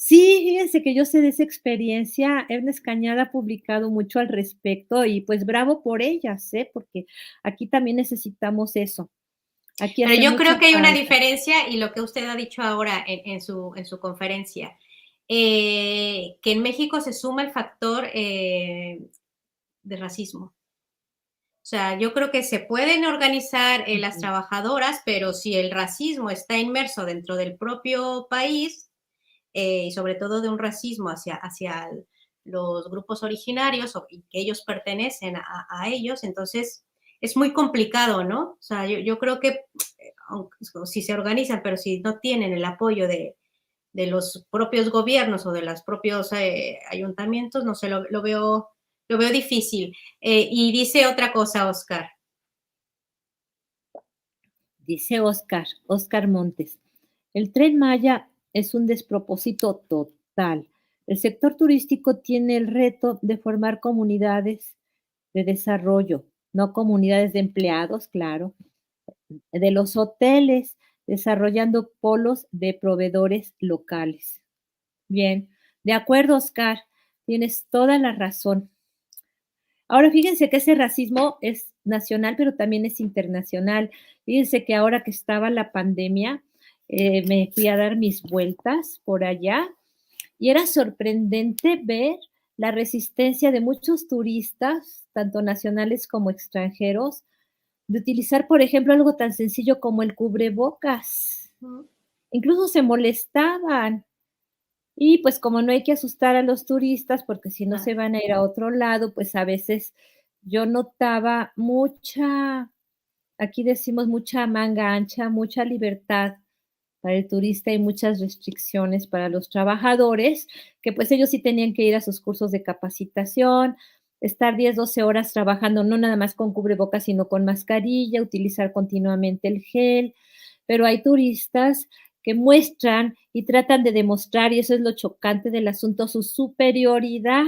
Sí, fíjense que yo sé de esa experiencia. Ernest Cañada ha publicado mucho al respecto y pues bravo por ellas, ¿eh? Porque aquí también necesitamos eso. Aquí Pero hace yo mucha creo que hay una falta. diferencia y lo que usted ha dicho ahora en su conferencia, que en México se suma el factor de racismo. O sea, yo creo que se pueden organizar las Ujú. trabajadoras, pero si el racismo está inmerso dentro del propio país, y sobre todo de un racismo hacia los grupos originarios y que ellos pertenecen a ellos, entonces es muy complicado, ¿no? O sea, yo creo que si se organizan, pero si no tienen el apoyo de los propios gobiernos o de los propios ayuntamientos, no sé, lo veo difícil. Y dice otra cosa, Oscar. Dice Oscar Montes, el Tren Maya es un despropósito total. El sector turístico tiene el reto de formar comunidades de desarrollo, no comunidades de empleados, claro, de los hoteles, desarrollando polos de proveedores locales. Bien, de acuerdo, Oscar, tienes toda la razón. Ahora fíjense que ese racismo es nacional, pero también es internacional. Fíjense que ahora que estaba la pandemia, me fui a dar mis vueltas por allá y era sorprendente ver la resistencia de muchos turistas, tanto nacionales como extranjeros, de utilizar, por ejemplo, algo tan sencillo como el cubrebocas. Incluso se molestaban. Y pues como no hay que asustar a los turistas, porque si no se Claro. van a ir a otro lado, pues a veces yo notaba mucha, aquí decimos mucha manga ancha, mucha libertad para el turista y muchas restricciones para los trabajadores, que pues ellos sí tenían que ir a sus cursos de capacitación, estar 10, 12 horas trabajando, no nada más con cubrebocas, sino con mascarilla, utilizar continuamente el gel, pero hay turistas que muestran y tratan de demostrar, y eso es lo chocante del asunto, su superioridad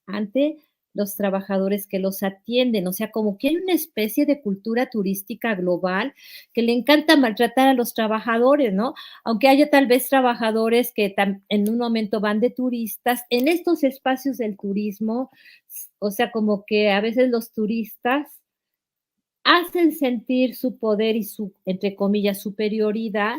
ante los trabajadores que los atienden. O sea, como que hay una especie de cultura turística global que le encanta maltratar a los trabajadores, ¿no? Aunque haya tal vez trabajadores que en un momento van de turistas, en estos espacios del turismo, o sea, como que a veces los turistas hacen sentir su poder y su, entre comillas, superioridad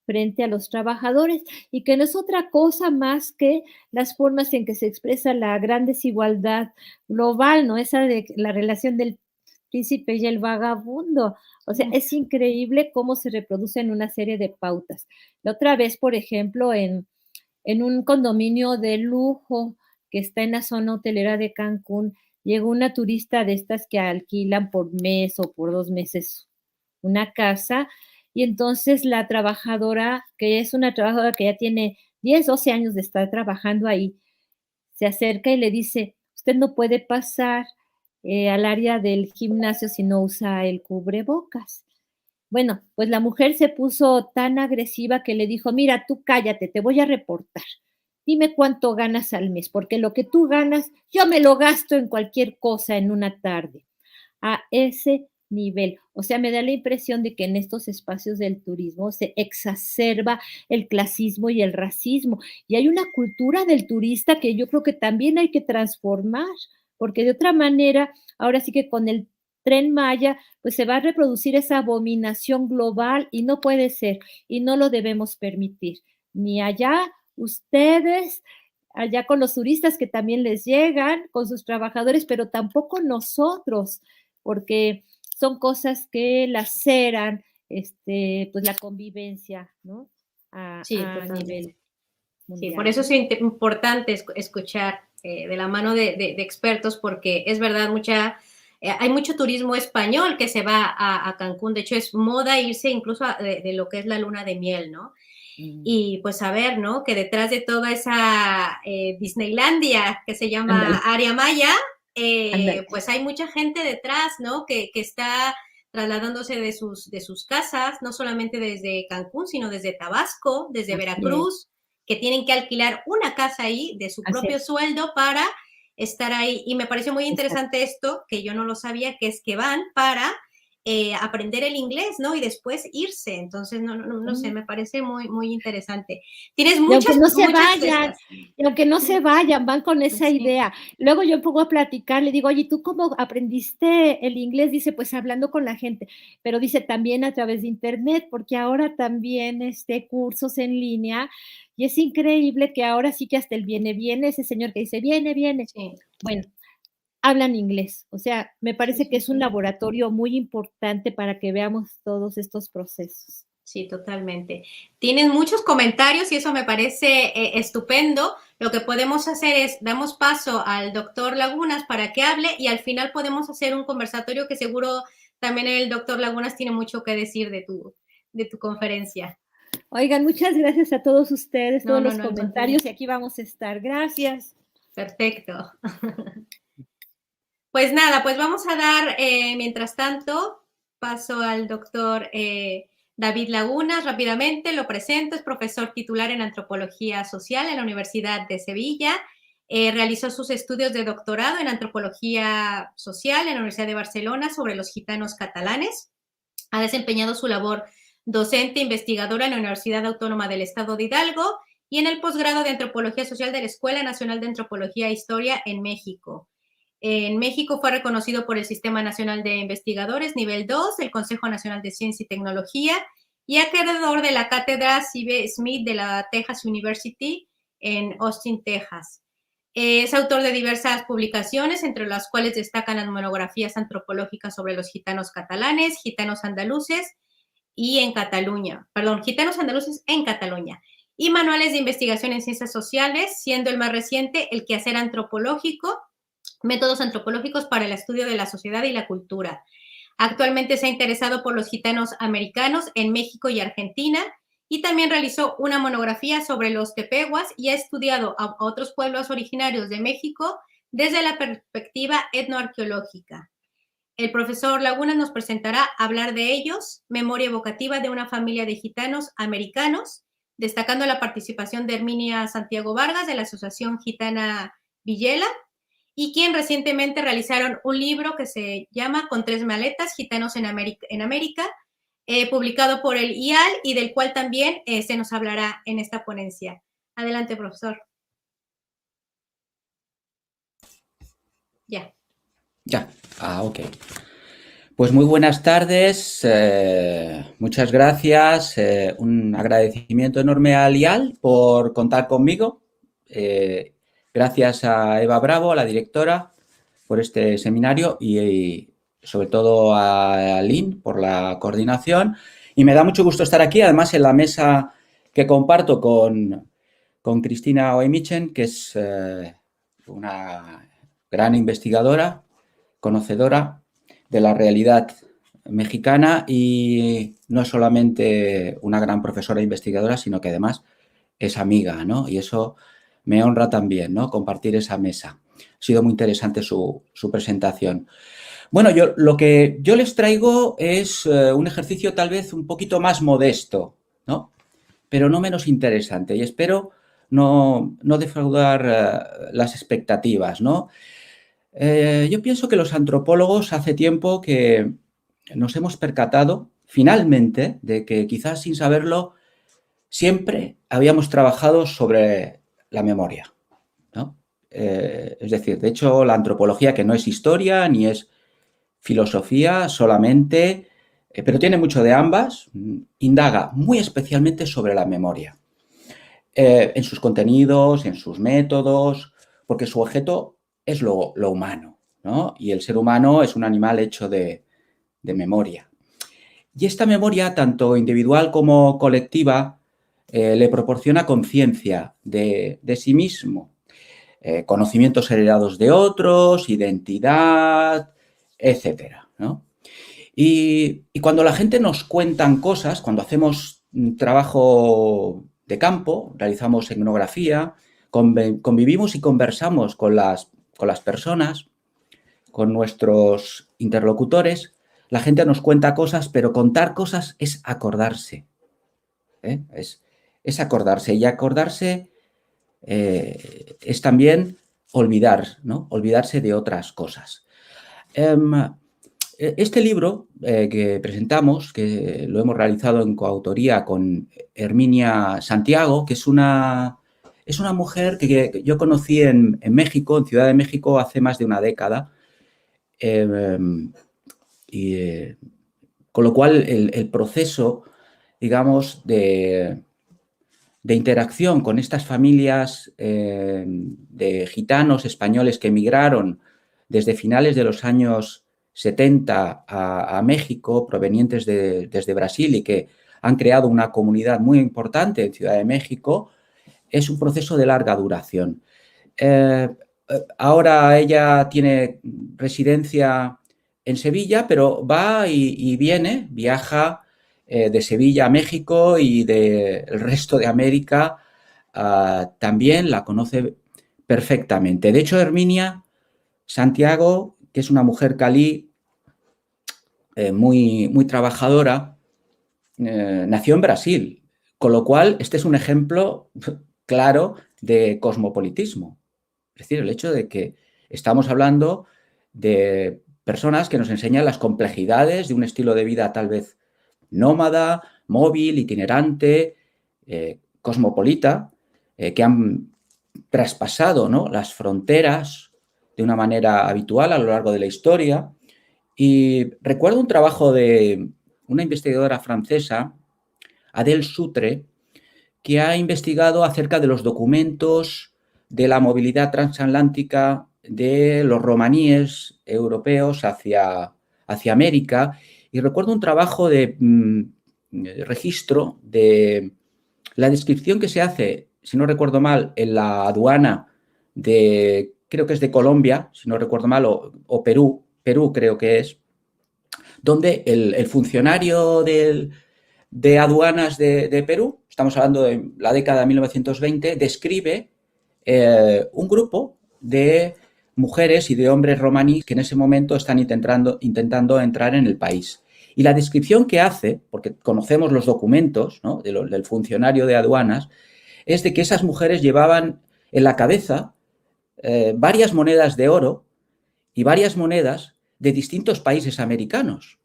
frente a los trabajadores y que no es otra cosa más que las formas en que se expresa la gran desigualdad global, ¿no? Esa de la relación del príncipe y el vagabundo. O sea, es increíble cómo se reproducen una serie de pautas. La otra vez, por ejemplo, en un condominio de lujo que está en la zona hotelera de Cancún, llegó una turista de estas que alquilan por mes o por 2 meses una casa y entonces la trabajadora, que es una trabajadora que ya tiene 10, 12 años de estar trabajando ahí, se acerca y le dice, usted no puede pasar al área del gimnasio si no usa el cubrebocas. Bueno, pues la mujer se puso tan agresiva que le dijo, mira, tú cállate, te voy a reportar. Dime cuánto ganas al mes, porque lo que tú ganas, yo me lo gasto en cualquier cosa en una tarde. A ese nivel. O sea, me da la impresión de que en estos espacios del turismo se exacerba el clasismo y el racismo. Y hay una cultura del turista que yo creo que también hay que transformar, porque de otra manera, ahora sí que con el Tren Maya, pues se va a reproducir esa abominación global y no puede ser, y no lo debemos permitir. Ni allá ustedes, allá con los turistas que también les llegan, con sus trabajadores, pero tampoco nosotros, porque son cosas que laceran pues la convivencia, ¿no? Sí, A nivel totalmente. Sí, por mundial, eso ¿no? es importante escuchar de la mano de expertos, porque es verdad, hay mucho turismo español que se va a Cancún. De hecho, es moda irse incluso de lo que es la luna de miel, ¿no? Mm, Y pues saber, ¿no? Que detrás de toda esa Disneylandia que se llama ándale, Área Maya, ándale. pues hay mucha gente detrás, ¿no? Que está trasladándose de sus casas, no solamente desde Cancún, sino desde Tabasco, desde Así es, Veracruz, que tienen que alquilar una casa ahí de su así propio es, sueldo para estar ahí. Y me pareció muy exacto. interesante esto, que yo no lo sabía, que es que van para aprender el inglés, ¿no? Y después irse. Entonces, no sé, Mm. me parece muy interesante. Tienes Y aunque no se muchas de vayan, estas. y aunque no se vayan, van con esa Sí, idea. Luego yo me pongo a platicar, le digo: "Oye, ¿tú cómo aprendiste el inglés?". Dice: "Pues hablando con la gente", pero dice: "También a través de Internet", porque ahora también, cursos en línea, y es increíble que ahora sí que hasta el viene, ese señor que dice: "Viene, viene". sí, Bueno, hablan inglés. O sea, me sí, parece que sí, es un sí. laboratorio muy importante para que veamos todos estos procesos. Sí, totalmente. Tienes muchos comentarios y eso me parece estupendo. Lo que podemos hacer es, damos paso al doctor Lagunas para que hable y al final podemos hacer un conversatorio que seguro también el doctor Lagunas tiene mucho que decir de tu conferencia. Oigan, muchas gracias a todos ustedes, No, todos no, los no, al contrario. comentarios, y aquí vamos a estar. Gracias. Perfecto. Pues nada, pues vamos a dar, mientras tanto, paso al doctor David Lagunas rápidamente. Lo presento, es profesor titular en Antropología Social en la Universidad de Sevilla. Realizó sus estudios de doctorado en Antropología Social en la Universidad de Barcelona sobre los gitanos catalanes. Ha desempeñado su labor docente e investigadora en la Universidad Autónoma del Estado de Hidalgo y en el posgrado de Antropología Social de la Escuela Nacional de Antropología e Historia en México. En México fue reconocido por el Sistema Nacional de Investigadores nivel 2 del Consejo Nacional de Ciencia y Tecnología y acreedor de la cátedra C.B. Smith de la Texas University en Austin, Texas. Es autor de diversas publicaciones, entre las cuales destacan las monografías antropológicas sobre los gitanos catalanes, gitanos andaluces y en Cataluña, perdón, gitanos andaluces en Cataluña, y manuales de investigación en ciencias sociales, siendo el más reciente el quehacer antropológico, métodos antropológicos para el estudio de la sociedad y la cultura. Actualmente se ha interesado por los gitanos americanos en México y Argentina y también realizó una monografía sobre los tepehuas y ha estudiado a otros pueblos originarios de México desde la perspectiva etnoarqueológica. El profesor Lagunas nos presentará Hablar de ellos, memoria evocativa de una familia de gitanos americanos, destacando la participación de Herminia Santiago Vargas de la Asociación Gitana Villela y quien recientemente realizaron un libro que se llama Con tres maletas, Gitanos en América, publicado por el IAL y del cual también se nos hablará en esta ponencia. Adelante, profesor. Ya. Ya, ok. Pues muy buenas tardes, muchas gracias, un agradecimiento enorme a Lial por contar conmigo. Gracias a Eva Bravo, a la directora, por este seminario y sobre todo a Lynn por la coordinación. Y me da mucho gusto estar aquí, además en la mesa que comparto con Cristina Oemichen, que es una gran investigadora, conocedora de la realidad mexicana y no es solamente una gran profesora e investigadora, sino que además es amiga, ¿no? Y eso me honra también, ¿no? Compartir esa mesa. Ha sido muy interesante su presentación. Bueno, lo que yo les traigo es un ejercicio tal vez un poquito más modesto, ¿no? Pero no menos interesante y espero no defraudar las expectativas, ¿no? Yo pienso que los antropólogos hace tiempo que nos hemos percatado finalmente de que quizás sin saberlo siempre habíamos trabajado sobre la memoria, ¿no? Es decir, de hecho, la antropología, que no es historia ni es filosofía solamente, pero tiene mucho de ambas, indaga muy especialmente sobre la memoria, en sus contenidos, en sus métodos, porque su objeto es lo humano, ¿no? Y el ser humano es un animal hecho de memoria. Y esta memoria, tanto individual como colectiva, le proporciona conciencia de sí mismo, conocimientos heredados de otros, identidad, etcétera, ¿no? Y cuando la gente nos cuentan cosas, cuando hacemos trabajo de campo, realizamos etnografía, convivimos y conversamos con las personas, con nuestros interlocutores, la gente nos cuenta cosas, pero contar cosas es acordarse. Es acordarse. Y acordarse es también olvidar, ¿no? Olvidarse de otras cosas. Este libro que presentamos, que lo hemos realizado en coautoría con Herminia Santiago, que es una mujer que yo conocí en México, en Ciudad de México, hace más de una década. Con lo cual, el proceso, digamos, de interacción con estas familias de gitanos españoles que emigraron desde finales de los años 70 a México, provenientes desde Brasil y que han creado una comunidad muy importante en Ciudad de México, es un proceso de larga duración. Ahora ella tiene residencia en Sevilla, pero va y viene, viaja de Sevilla a México y del resto de América, también la conoce perfectamente. De hecho, Herminia Santiago, que es una mujer calí muy, muy trabajadora, nació en Brasil, con lo cual este es un ejemplo claro de cosmopolitismo. Es decir, el hecho de que estamos hablando de personas que nos enseñan las complejidades de un estilo de vida tal vez nómada, móvil, itinerante, cosmopolita, que han traspasado, ¿no?, las fronteras de una manera habitual a lo largo de la historia. Y recuerdo un trabajo de una investigadora francesa, Adèle Soutre, que ha investigado acerca de los documentos de la movilidad transatlántica de los romaníes europeos hacia América. Y recuerdo un trabajo de registro de la descripción que se hace, si no recuerdo mal, en la aduana de, creo que es de Colombia, si no recuerdo mal, o Perú creo que es, donde el funcionario de aduanas de Perú, estamos hablando de la década de 1920, describe un grupo de mujeres y de hombres romaníes que en ese momento están intentando entrar en el país. Y la descripción que hace, porque conocemos los documentos, ¿no?, del funcionario de aduanas, es de que esas mujeres llevaban en la cabeza varias monedas de oro y varias monedas de distintos países americanos.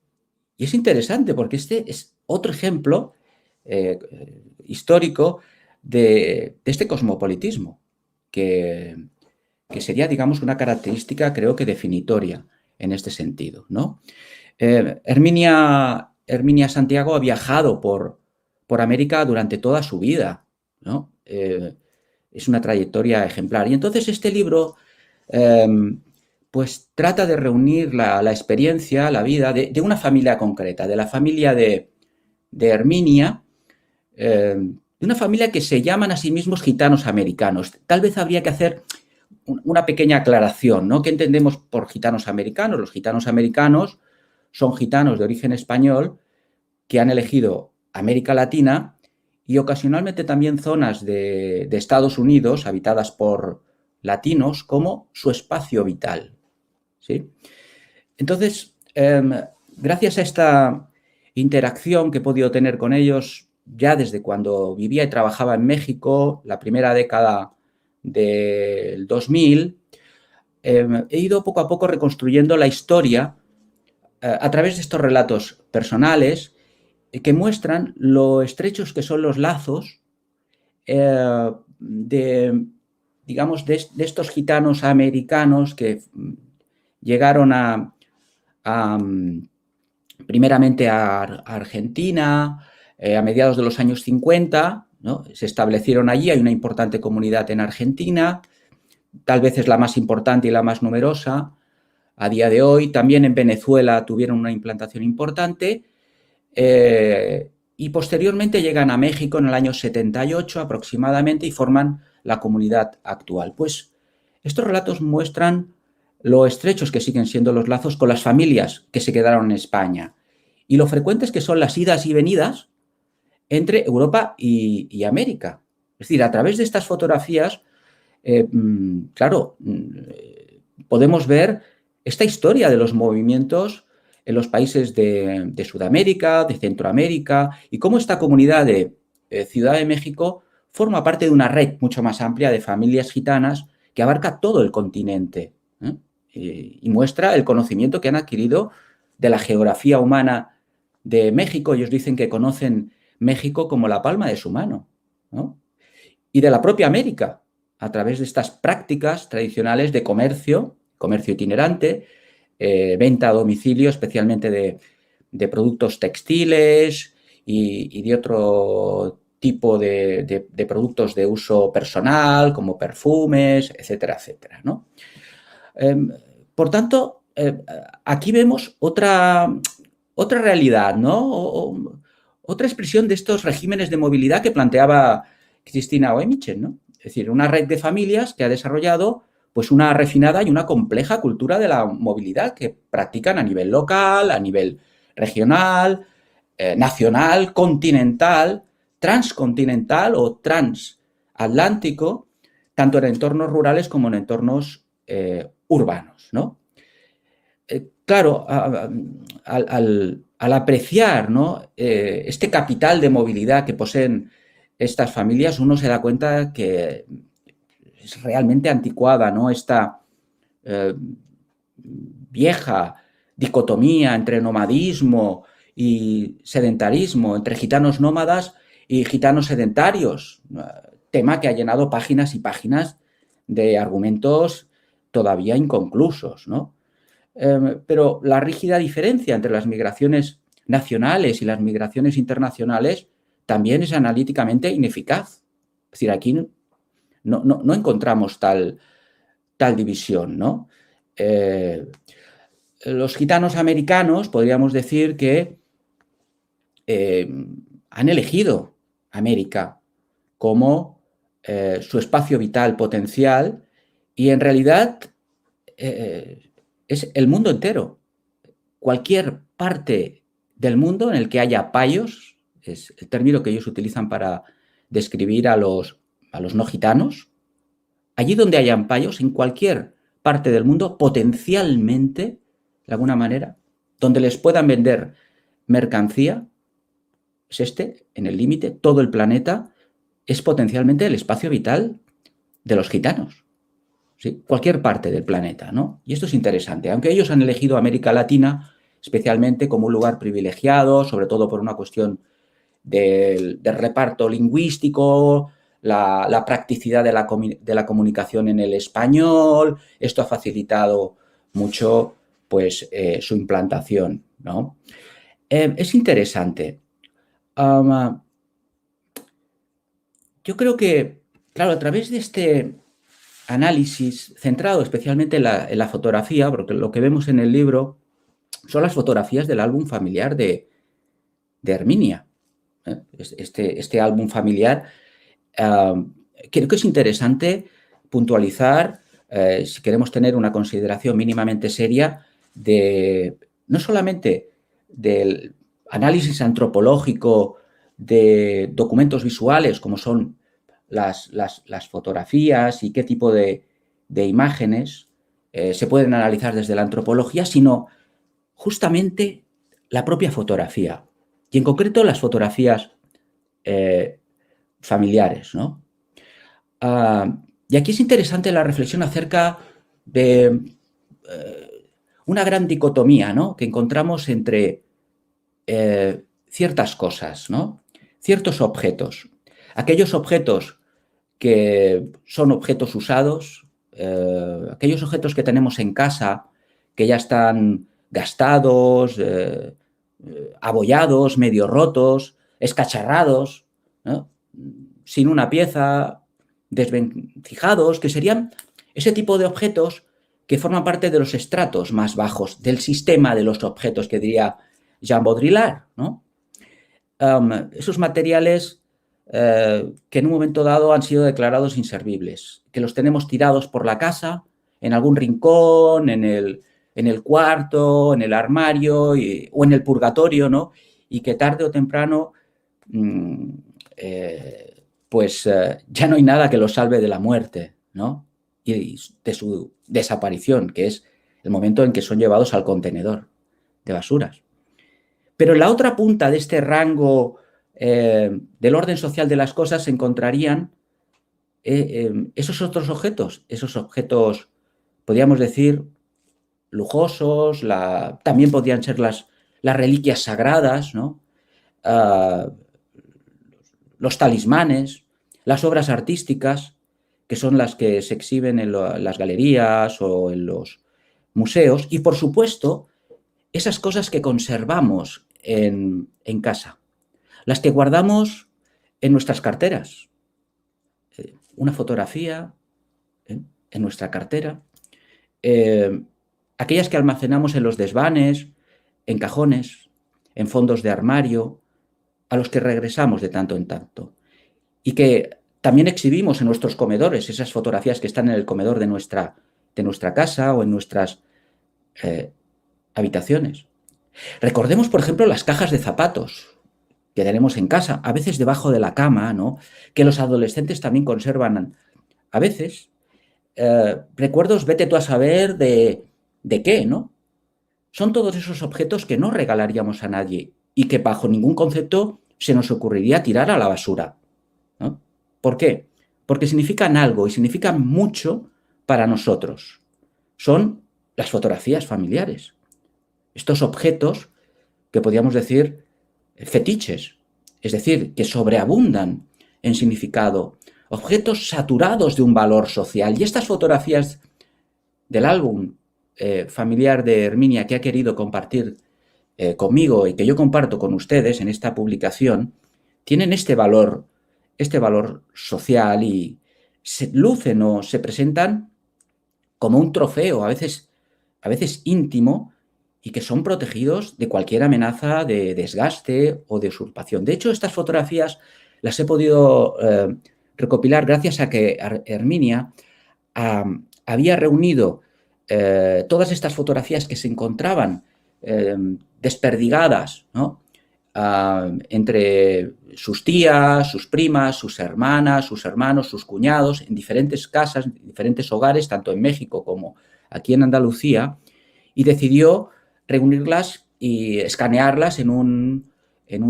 Y es interesante porque este es otro ejemplo histórico de este cosmopolitismo, que sería, digamos, una característica, creo que definitoria en este sentido, ¿no? Herminia Santiago ha viajado por América durante toda su vida, ¿no? Es una trayectoria ejemplar. Y entonces este libro pues trata de reunir la experiencia, la vida de una familia concreta, de la familia de Herminia, de una familia que se llaman a sí mismos gitanos americanos. Tal vez habría que hacer una pequeña aclaración, ¿no? ¿Qué entendemos por gitanos americanos? Los gitanos americanos son gitanos de origen español que han elegido América Latina y ocasionalmente también zonas de Estados Unidos habitadas por latinos como su espacio vital, ¿sí? Entonces, gracias a esta interacción que he podido tener con ellos ya desde cuando vivía y trabajaba en México, la primera década del 2000, he ido poco a poco reconstruyendo la historia a través de estos relatos personales que muestran lo estrechos que son los lazos digamos, de estos gitanos americanos que llegaron primeramente a Argentina a mediados de los años 50, ¿no? Se establecieron allí, hay una importante comunidad en Argentina, tal vez es la más importante y la más numerosa a día de hoy. También en Venezuela tuvieron una implantación importante y posteriormente llegan a México en el año 78 aproximadamente y forman la comunidad actual. Pues estos relatos muestran lo estrechos que siguen siendo los lazos con las familias que se quedaron en España y lo frecuentes que son las idas y venidas entre Europa y América. Es decir, a través de estas fotografías, claro, podemos ver esta historia de los movimientos en los países de Sudamérica, de Centroamérica, y cómo esta comunidad de Ciudad de México forma parte de una red mucho más amplia de familias gitanas que abarca todo el continente, ¿eh? Y muestra el conocimiento que han adquirido de la geografía humana de México. Ellos dicen que conocen México como la palma de su mano, ¿no? Y de la propia América, a través de estas prácticas tradicionales de comercio itinerante, venta a domicilio, especialmente de productos textiles y de otro tipo de productos de uso personal, como perfumes, etcétera, etcétera, ¿no? Por tanto, aquí vemos otra realidad, ¿no? Otra expresión de estos regímenes de movilidad que planteaba Cristina Oehmichen, ¿no? Es decir, una red de familias que ha desarrollado pues una refinada y una compleja cultura de la movilidad que practican a nivel local, a nivel regional, nacional, continental, transcontinental o transatlántico, tanto en entornos rurales como en entornos urbanos, ¿no? Claro, al apreciar, ¿no? Este capital de movilidad que poseen estas familias, uno se da cuenta que es realmente anticuada, ¿no? Esta vieja dicotomía entre nomadismo y sedentarismo, entre gitanos nómadas y gitanos sedentarios, tema que ha llenado páginas y páginas de argumentos todavía inconclusos, ¿no? Pero la rígida diferencia entre las migraciones nacionales y las migraciones internacionales también es analíticamente ineficaz. Es decir, aquí no encontramos tal división, ¿no? Los gitanos americanos podríamos decir que han elegido América como su espacio vital potencial y en realidad es el mundo entero. Cualquier parte del mundo en el que haya payos, es el término que ellos utilizan para describir a los no gitanos, allí donde hayan payos, en cualquier parte del mundo, potencialmente, de alguna manera, donde les puedan vender mercancía, es en el límite, todo el planeta es potencialmente el espacio vital de los gitanos. ¿Sí? Cualquier parte del planeta, ¿no? Y esto es interesante, aunque ellos han elegido América Latina especialmente como un lugar privilegiado, sobre todo por una cuestión del reparto lingüístico, la practicidad de la comunicación en el español. Esto ha facilitado mucho pues, su implantación, ¿no? Es interesante. Yo creo que, claro, a través de este análisis centrado especialmente en la fotografía, porque lo que vemos en el libro son las fotografías del álbum familiar de Herminia. Este álbum familiar, creo que es interesante puntualizar, si queremos tener una consideración mínimamente seria, no solamente del análisis antropológico de documentos visuales, como son las fotografías y qué tipo de imágenes se pueden analizar desde la antropología, sino justamente la propia fotografía. Y en concreto las fotografías familiares, ¿no? Y aquí es interesante la reflexión acerca de una gran dicotomía, ¿no?, que encontramos entre ciertas cosas, ¿no?, ciertos objetos. Aquellos objetos que son objetos usados, aquellos objetos que tenemos en casa que ya están gastados, abollados, medio rotos, escacharrados, ¿no?, sin una pieza, desvencijados, que serían ese tipo de objetos que forman parte de los estratos más bajos del sistema de los objetos, que diría Jean Baudrillard, ¿no? Esos materiales que en un momento dado han sido declarados inservibles, que los tenemos tirados por la casa, en algún rincón, en el cuarto, en el armario o en el purgatorio, ¿no?, y que tarde o temprano ya no hay nada que los salve de la muerte, ¿no?, y de su desaparición, que es el momento en que son llevados al contenedor de basuras. Pero en la otra punta de este rango del orden social de las cosas se encontrarían esos otros objetos, podríamos decir, lujosos, también podrían ser las reliquias sagradas, ¿no?, los talismanes, las obras artísticas, que son las que se exhiben en las galerías o en los museos, y, por supuesto, esas cosas que conservamos en casa, las que guardamos en nuestras carteras. Una fotografía en nuestra cartera, aquellas que almacenamos en los desvanes, en cajones, en fondos de armario, a los que regresamos de tanto en tanto, y que también exhibimos en nuestros comedores, esas fotografías que están en el comedor de nuestra casa o en nuestras habitaciones. Recordemos, por ejemplo, las cajas de zapatos que tenemos en casa, a veces debajo de la cama, ¿no?, que los adolescentes también conservan a veces. Recuerdos, vete tú a saber de qué, ¿no? Son todos esos objetos que no regalaríamos a nadie y que bajo ningún concepto se nos ocurriría tirar a la basura, ¿no? ¿Por qué? Porque significan algo y significan mucho para nosotros. Son las fotografías familiares. Estos objetos que podríamos decir fetiches, es decir, que sobreabundan en significado, objetos saturados de un valor social. Y estas fotografías del álbum familiar de Herminia, que ha querido compartir conmigo y que yo comparto con ustedes en esta publicación, tienen este valor social y se lucen o se presentan como un trofeo, a veces íntimo, y que son protegidos de cualquier amenaza de desgaste o de usurpación. De hecho, estas fotografías las he podido recopilar gracias a que Herminia había reunido todas estas fotografías que se encontraban desperdigadas, ¿no?, entre sus tías, sus primas, sus hermanas, sus hermanos, sus cuñados, en diferentes casas, en diferentes hogares, tanto en México como aquí en Andalucía, y decidió reunirlas y escanearlas en un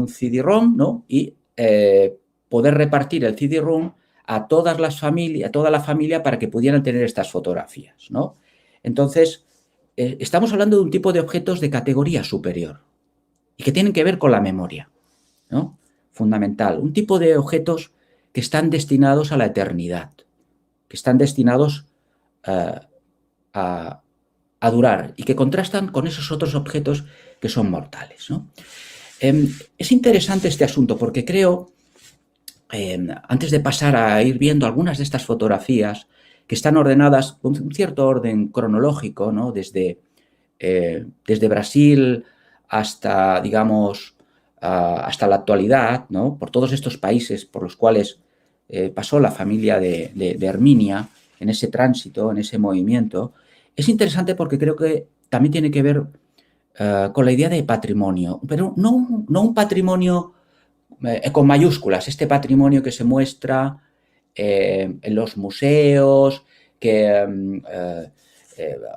CD-ROM, ¿no?, y poder repartir el CD-ROM a toda la familia para que pudieran tener estas fotografías, ¿no? Entonces, estamos hablando de un tipo de objetos de categoría superior y que tienen que ver con la memoria, ¿no?, fundamental. Un tipo de objetos que están destinados a la eternidad, que están destinados a durar y que contrastan con esos otros objetos que son mortales, ¿no? Es interesante este asunto porque creo, antes de pasar a ir viendo algunas de estas fotografías que están ordenadas con un cierto orden cronológico, ¿no?, desde Brasil hasta, digamos, hasta la actualidad, ¿no?, por todos estos países por los cuales pasó la familia de Herminia en ese tránsito, en ese movimiento. Es interesante porque creo que también tiene que ver con la idea de patrimonio, pero no un patrimonio con mayúsculas, este patrimonio que se muestra en los museos,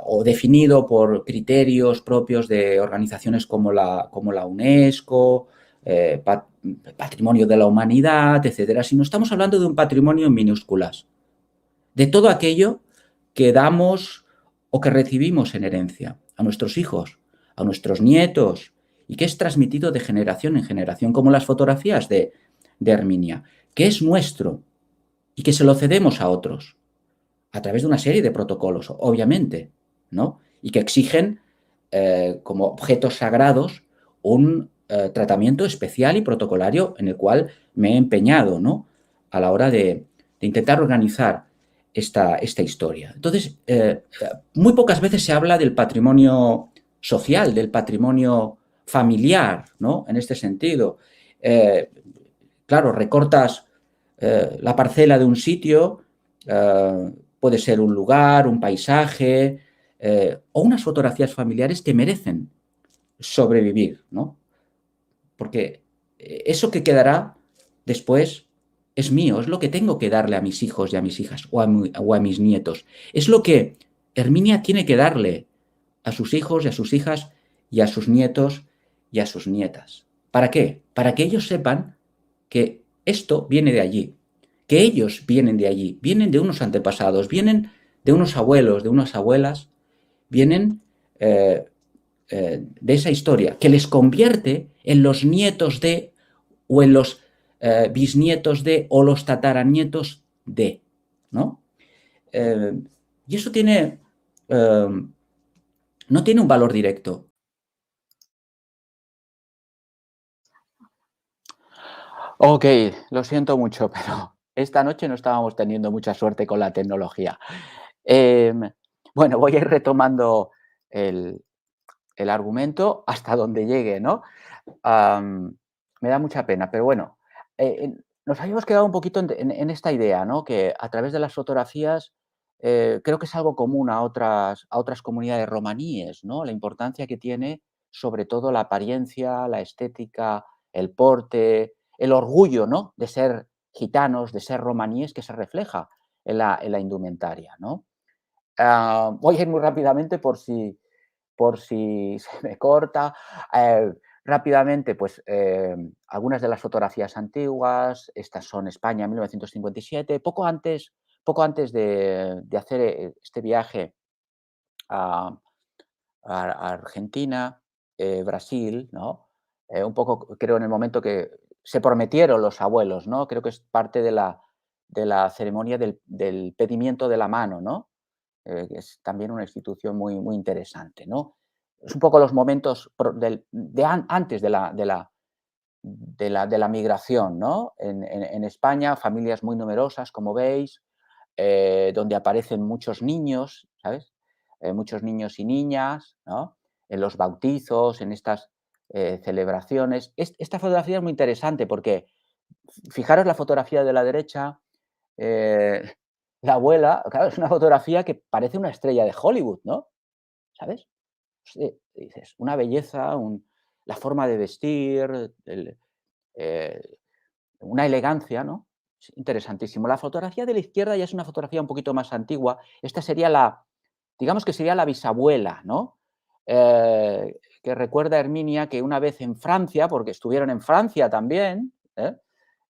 o definido por criterios propios de organizaciones como la UNESCO, Patrimonio de la Humanidad, etcétera, sino estamos hablando de un patrimonio en minúsculas, de todo aquello que damos o que recibimos en herencia a nuestros hijos, a nuestros nietos, y que es transmitido de generación en generación, como las fotografías de Herminia, que es nuestro y que se lo cedemos a otros a través de una serie de protocolos, obviamente, ¿no? Y que exigen como objetos sagrados un tratamiento especial y protocolario en el cual me he empeñado, ¿no? A la hora de intentar organizar esta historia. Entonces, muy pocas veces se habla del patrimonio social, del patrimonio familiar, ¿no? En este sentido. Claro, recortas la parcela de un sitio, puede ser un lugar, un paisaje, o unas fotografías familiares que merecen sobrevivir, ¿no? Porque eso que quedará después es mío, es lo que tengo que darle a mis hijos y a mis hijas o a mis nietos. Es lo que Herminia tiene que darle a sus hijos y a sus hijas y a sus nietos y a sus nietas. ¿Para qué? Para que ellos sepan que esto viene de allí, que ellos vienen de allí, vienen de unos antepasados, vienen de unos abuelos, de unas abuelas, vienen de esa historia, que les convierte en los nietos de, o en los bisnietos de, o los tataranietos de, ¿no? Y eso tiene, no tiene un valor directo. Ok, lo siento mucho, pero esta noche no estábamos teniendo mucha suerte con la tecnología. Bueno, voy a ir retomando el argumento hasta donde llegue, ¿no? Me da mucha pena, pero bueno, nos habíamos quedado un poquito en esta idea, ¿no? Que a través de las fotografías creo que es algo común a otras comunidades romaníes, ¿no? La importancia que tiene sobre todo la apariencia, la estética, el porte, el orgullo, ¿no? De ser gitanos, de ser romaníes, que se refleja en la indumentaria, ¿no? Voy a ir muy rápidamente por si se me corta. Rápidamente, pues algunas de las fotografías antiguas, estas son España 1957, poco antes de hacer este viaje a Argentina, Brasil, ¿no? Un poco, creo, en el momento que se prometieron los abuelos, ¿no? Creo que es parte de la ceremonia del pedimiento de la mano, ¿no? Que es también una institución muy, muy interesante, ¿no? Es un poco los momentos antes de la migración, ¿no? En España, familias muy numerosas, como veis, donde aparecen muchos niños, ¿sabes? Muchos niños y niñas, ¿no? En los bautizos, en estas celebraciones. Esta fotografía es muy interesante porque, fijaros la fotografía de la derecha, la abuela, claro, es una fotografía que parece una estrella de Hollywood, ¿no? ¿Sabes? Sí, dices, una belleza, la forma de vestir, eh, una elegancia, ¿no? Es interesantísimo. La fotografía de la izquierda ya es una fotografía un poquito más antigua. Esta sería digamos que sería la bisabuela, ¿no? Que recuerda a Herminia que una vez en Francia, porque estuvieron en Francia también,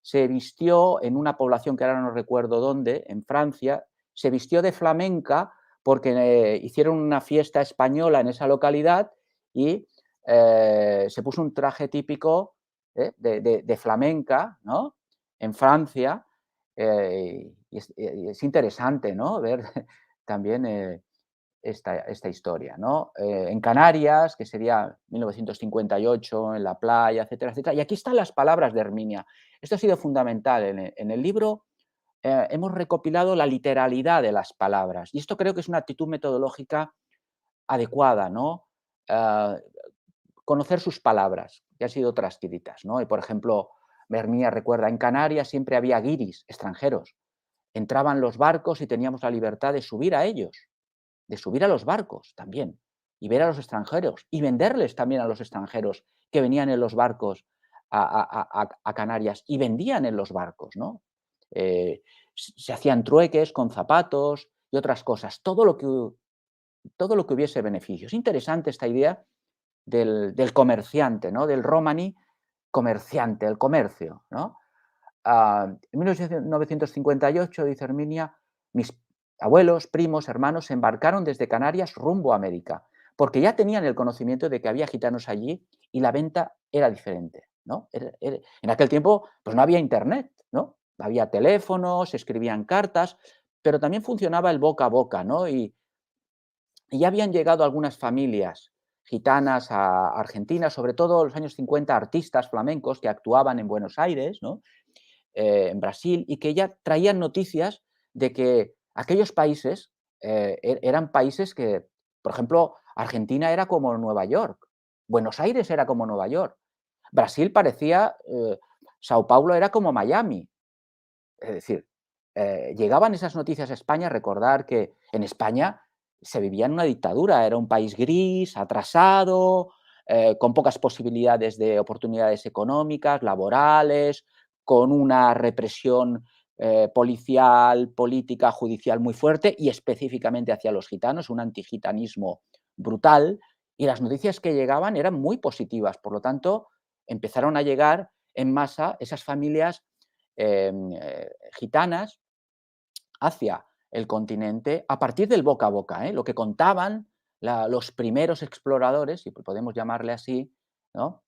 se vistió en una población que ahora no recuerdo dónde, en Francia, se vistió de flamenca porque hicieron una fiesta española en esa localidad y se puso un traje típico de flamenca, ¿no? En Francia. Y es interesante, ¿no? Ver también esta historia, ¿no? En Canarias, que sería 1958, en la playa, etcétera, etcétera. Y aquí están las palabras de Herminia. Esto ha sido fundamental. En el libro hemos recopilado la literalidad de las palabras. Y esto creo que es una actitud metodológica adecuada, ¿no? Conocer sus palabras, que han sido transcritas, ¿no? Y, por ejemplo, Herminia recuerda, en Canarias siempre había guiris, extranjeros. Entraban los barcos y teníamos la libertad de subir a ellos, de subir a los barcos también, y ver a los extranjeros, y venderles también a los extranjeros que venían en los barcos a Canarias y vendían en los barcos, ¿no? Se hacían trueques con zapatos y otras cosas, todo lo que hubiese beneficios. Interesante esta idea del comerciante, ¿no? Del romani comerciante, el comercio, ¿no? En 1958, dice Herminia, abuelos, primos, hermanos, se embarcaron desde Canarias rumbo a América, porque ya tenían el conocimiento de que había gitanos allí y la venta era diferente, ¿no? En aquel tiempo, pues no había internet, ¿no? Había teléfonos, se escribían cartas, pero también funcionaba el boca a boca, ¿no? Y ya habían llegado algunas familias gitanas a Argentina, sobre todo en los años 50, artistas flamencos que actuaban en Buenos Aires, ¿no? En Brasil, y que ya traían noticias de que aquellos países eran países que, por ejemplo, Argentina era como Nueva York, Buenos Aires era como Nueva York, Brasil parecía, Sao Paulo era como Miami. Es decir, llegaban esas noticias a España, recordar que en España se vivía en una dictadura, era un país gris, atrasado, con pocas posibilidades de oportunidades económicas, laborales, con una represión policial, política, judicial muy fuerte y específicamente hacia los gitanos, un antigitanismo brutal, y las noticias que llegaban eran muy positivas, por lo tanto, empezaron a llegar en masa esas familias gitanas hacia el continente a partir del boca a boca, lo que contaban los primeros exploradores, si podemos llamarle así, ¿no?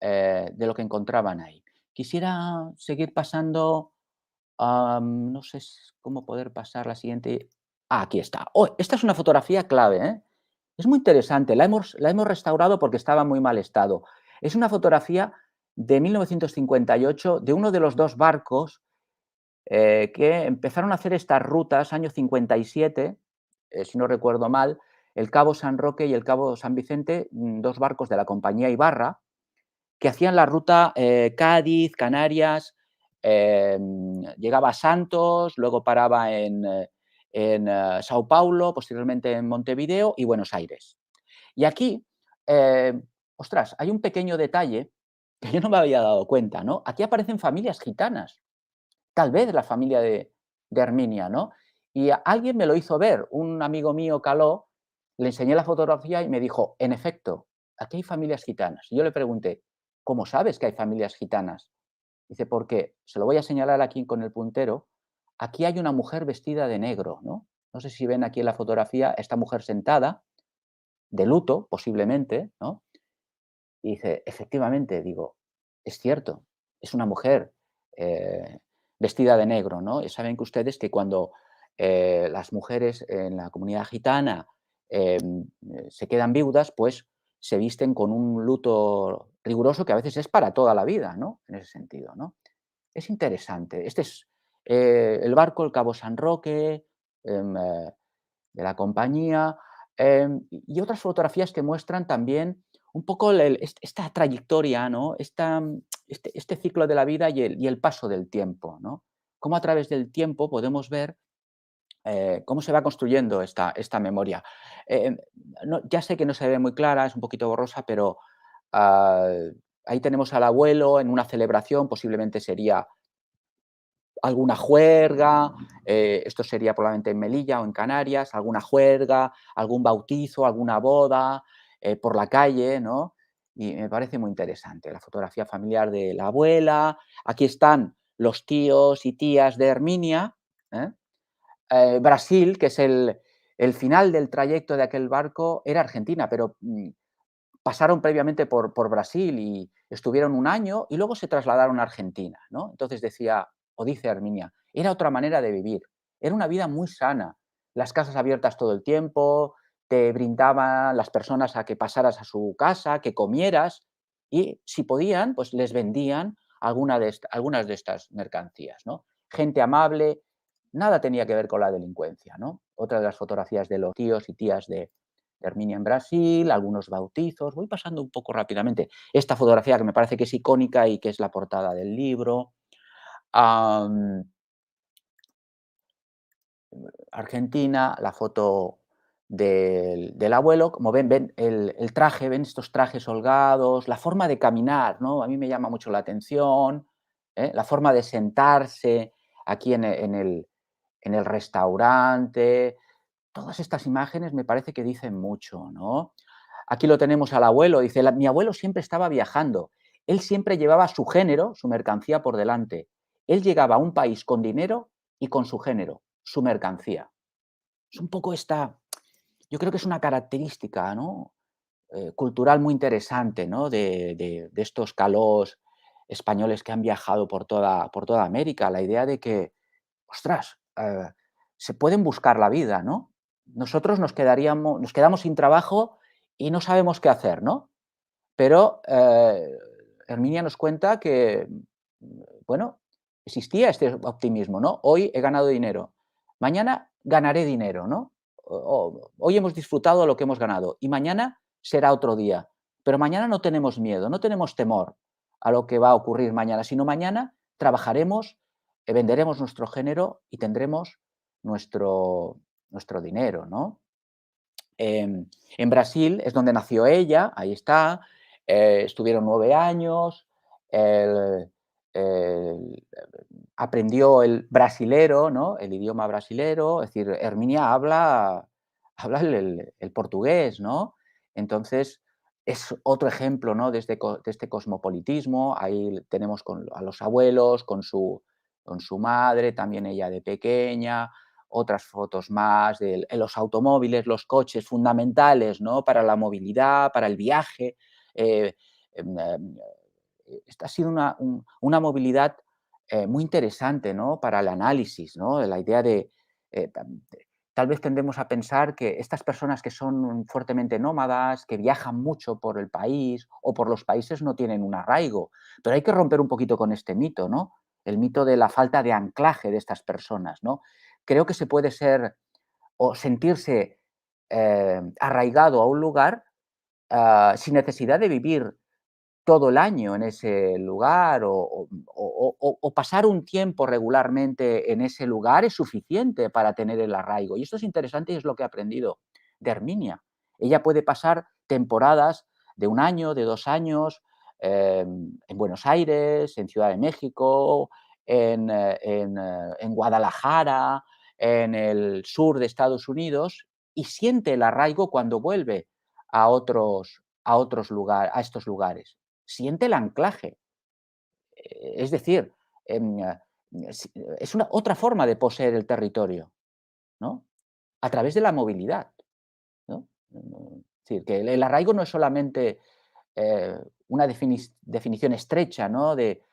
De lo que encontraban ahí. Quisiera seguir pasando, no sé cómo poder pasar la siguiente. Ah, aquí está. Oh, esta es una fotografía clave, ¿eh? Es muy interesante, la hemos restaurado porque estaba en muy mal estado. Es una fotografía de 1958 de uno de los dos barcos que empezaron a hacer estas rutas, año 57, si no recuerdo mal, el Cabo San Roque y el Cabo San Vicente, dos barcos de la compañía Ibarra, que hacían la ruta Cádiz, Canarias, llegaba a Santos, luego paraba en Sao Paulo, posteriormente en Montevideo y Buenos Aires. Y aquí, ostras, hay un pequeño detalle que yo no me había dado cuenta, ¿no? Aquí aparecen familias gitanas, tal vez la familia de Herminia, ¿no? Y alguien me lo hizo ver, un amigo mío caló, le enseñé la fotografía y me dijo, en efecto, aquí hay familias gitanas. Y yo le pregunté, ¿cómo sabes que hay familias gitanas? Dice, porque, se lo voy a señalar aquí con el puntero, aquí hay una mujer vestida de negro, ¿no? No sé si ven aquí en la fotografía esta mujer sentada, de luto, posiblemente, ¿no? Y dice, efectivamente, digo, es cierto, es una mujer vestida de negro, ¿no? Y saben que ustedes que cuando las mujeres en la comunidad gitana se quedan viudas, pues se visten con un luto riguroso que a veces es para toda la vida, ¿no? En ese sentido, ¿no? Es interesante. Este es el barco, el Cabo San Roque, de la compañía, y otras fotografías que muestran también un poco esta trayectoria, ¿no? Este ciclo de la vida y el paso del tiempo, ¿no? Cómo a través del tiempo podemos ver cómo se va construyendo esta memoria. Ya sé que no se ve muy clara, es un poquito borrosa, pero ah, ahí tenemos al abuelo en una celebración, posiblemente sería alguna juerga, esto sería probablemente en Melilla o en Canarias, alguna juerga, algún bautizo, alguna boda, por la calle, ¿no? Y me parece muy interesante la fotografía familiar de la abuela. Aquí están los tíos y tías de Herminia, ¿eh? Brasil, que es el final del trayecto de aquel barco, era Argentina, pero pasaron previamente por Brasil y estuvieron un año y luego se trasladaron a Argentina, ¿no? Entonces decía, o dice Herminia, era otra manera de vivir, era una vida muy sana, las casas abiertas todo el tiempo, te brindaban las personas a que pasaras a su casa, que comieras y si podían, pues les vendían algunas de estas mercancías, ¿no? Gente amable, nada tenía que ver con la delincuencia, ¿no? Otra de las fotografías de los tíos y tías de Herminia en Brasil, algunos bautizos. Voy pasando un poco rápidamente. Esta fotografía que me parece que es icónica y que es la portada del libro. Argentina, la foto del abuelo. Como ven el traje, ven estos trajes holgados, la forma de caminar, ¿no? A mí me llama mucho la atención, la forma de sentarse aquí en el restaurante. Todas estas imágenes me parece que dicen mucho, ¿no? Aquí lo tenemos al abuelo, dice, mi abuelo siempre estaba viajando, él siempre llevaba su género, su mercancía por delante. Él llegaba a un país con dinero y con su género, su mercancía. es un poco yo creo que es una característica, ¿no? Cultural muy interesante, ¿no? De estos calós españoles que han viajado por toda América. La idea de que, ostras, se pueden buscar la vida, ¿no? Nosotros nos quedamos sin trabajo y no sabemos qué hacer, ¿no? Pero Herminia nos cuenta que, bueno, existía este optimismo, ¿no? Hoy he ganado dinero, mañana ganaré dinero, ¿no? Hoy hemos disfrutado de lo que hemos ganado y mañana será otro día. Pero mañana no tenemos miedo, no tenemos temor a lo que va a ocurrir mañana, sino mañana trabajaremos, venderemos nuestro género y tendremos nuestro dinero, ¿no? En Brasil es donde nació ella, ahí está, estuvieron 9 años, él, aprendió el brasilero, ¿no? El idioma brasilero, es decir, Herminia habla el portugués, ¿no? Entonces, es otro ejemplo, ¿no? De este cosmopolitismo, ahí tenemos a los abuelos, con su madre, también ella de pequeña, otras fotos más de los automóviles, los coches fundamentales, ¿no? Para la movilidad, para el viaje. Esta ha sido una movilidad muy interesante, ¿no? Para el análisis, ¿no? La idea eh, tal vez tendemos a pensar que estas personas que son fuertemente nómadas, que viajan mucho por el país o por los países no tienen un arraigo, pero hay que romper un poquito con este mito, ¿no? El mito de la falta de anclaje de estas personas, ¿no? Creo que se puede ser o sentirse arraigado a un lugar sin necesidad de vivir todo el año en ese lugar o pasar un tiempo regularmente en ese lugar es suficiente para tener el arraigo. Y esto es interesante y es lo que he aprendido de Herminia. Ella puede pasar temporadas de 1 año, de 2 años, en Buenos Aires, en Ciudad de México, en Guadalajara, en el sur de Estados Unidos, y siente el arraigo cuando vuelve a estos lugares. Siente el anclaje. Es decir, es otra forma de poseer el territorio, ¿no? A través de la movilidad, ¿no? Es decir, que el arraigo no es solamente una definición estrecha, ¿no? De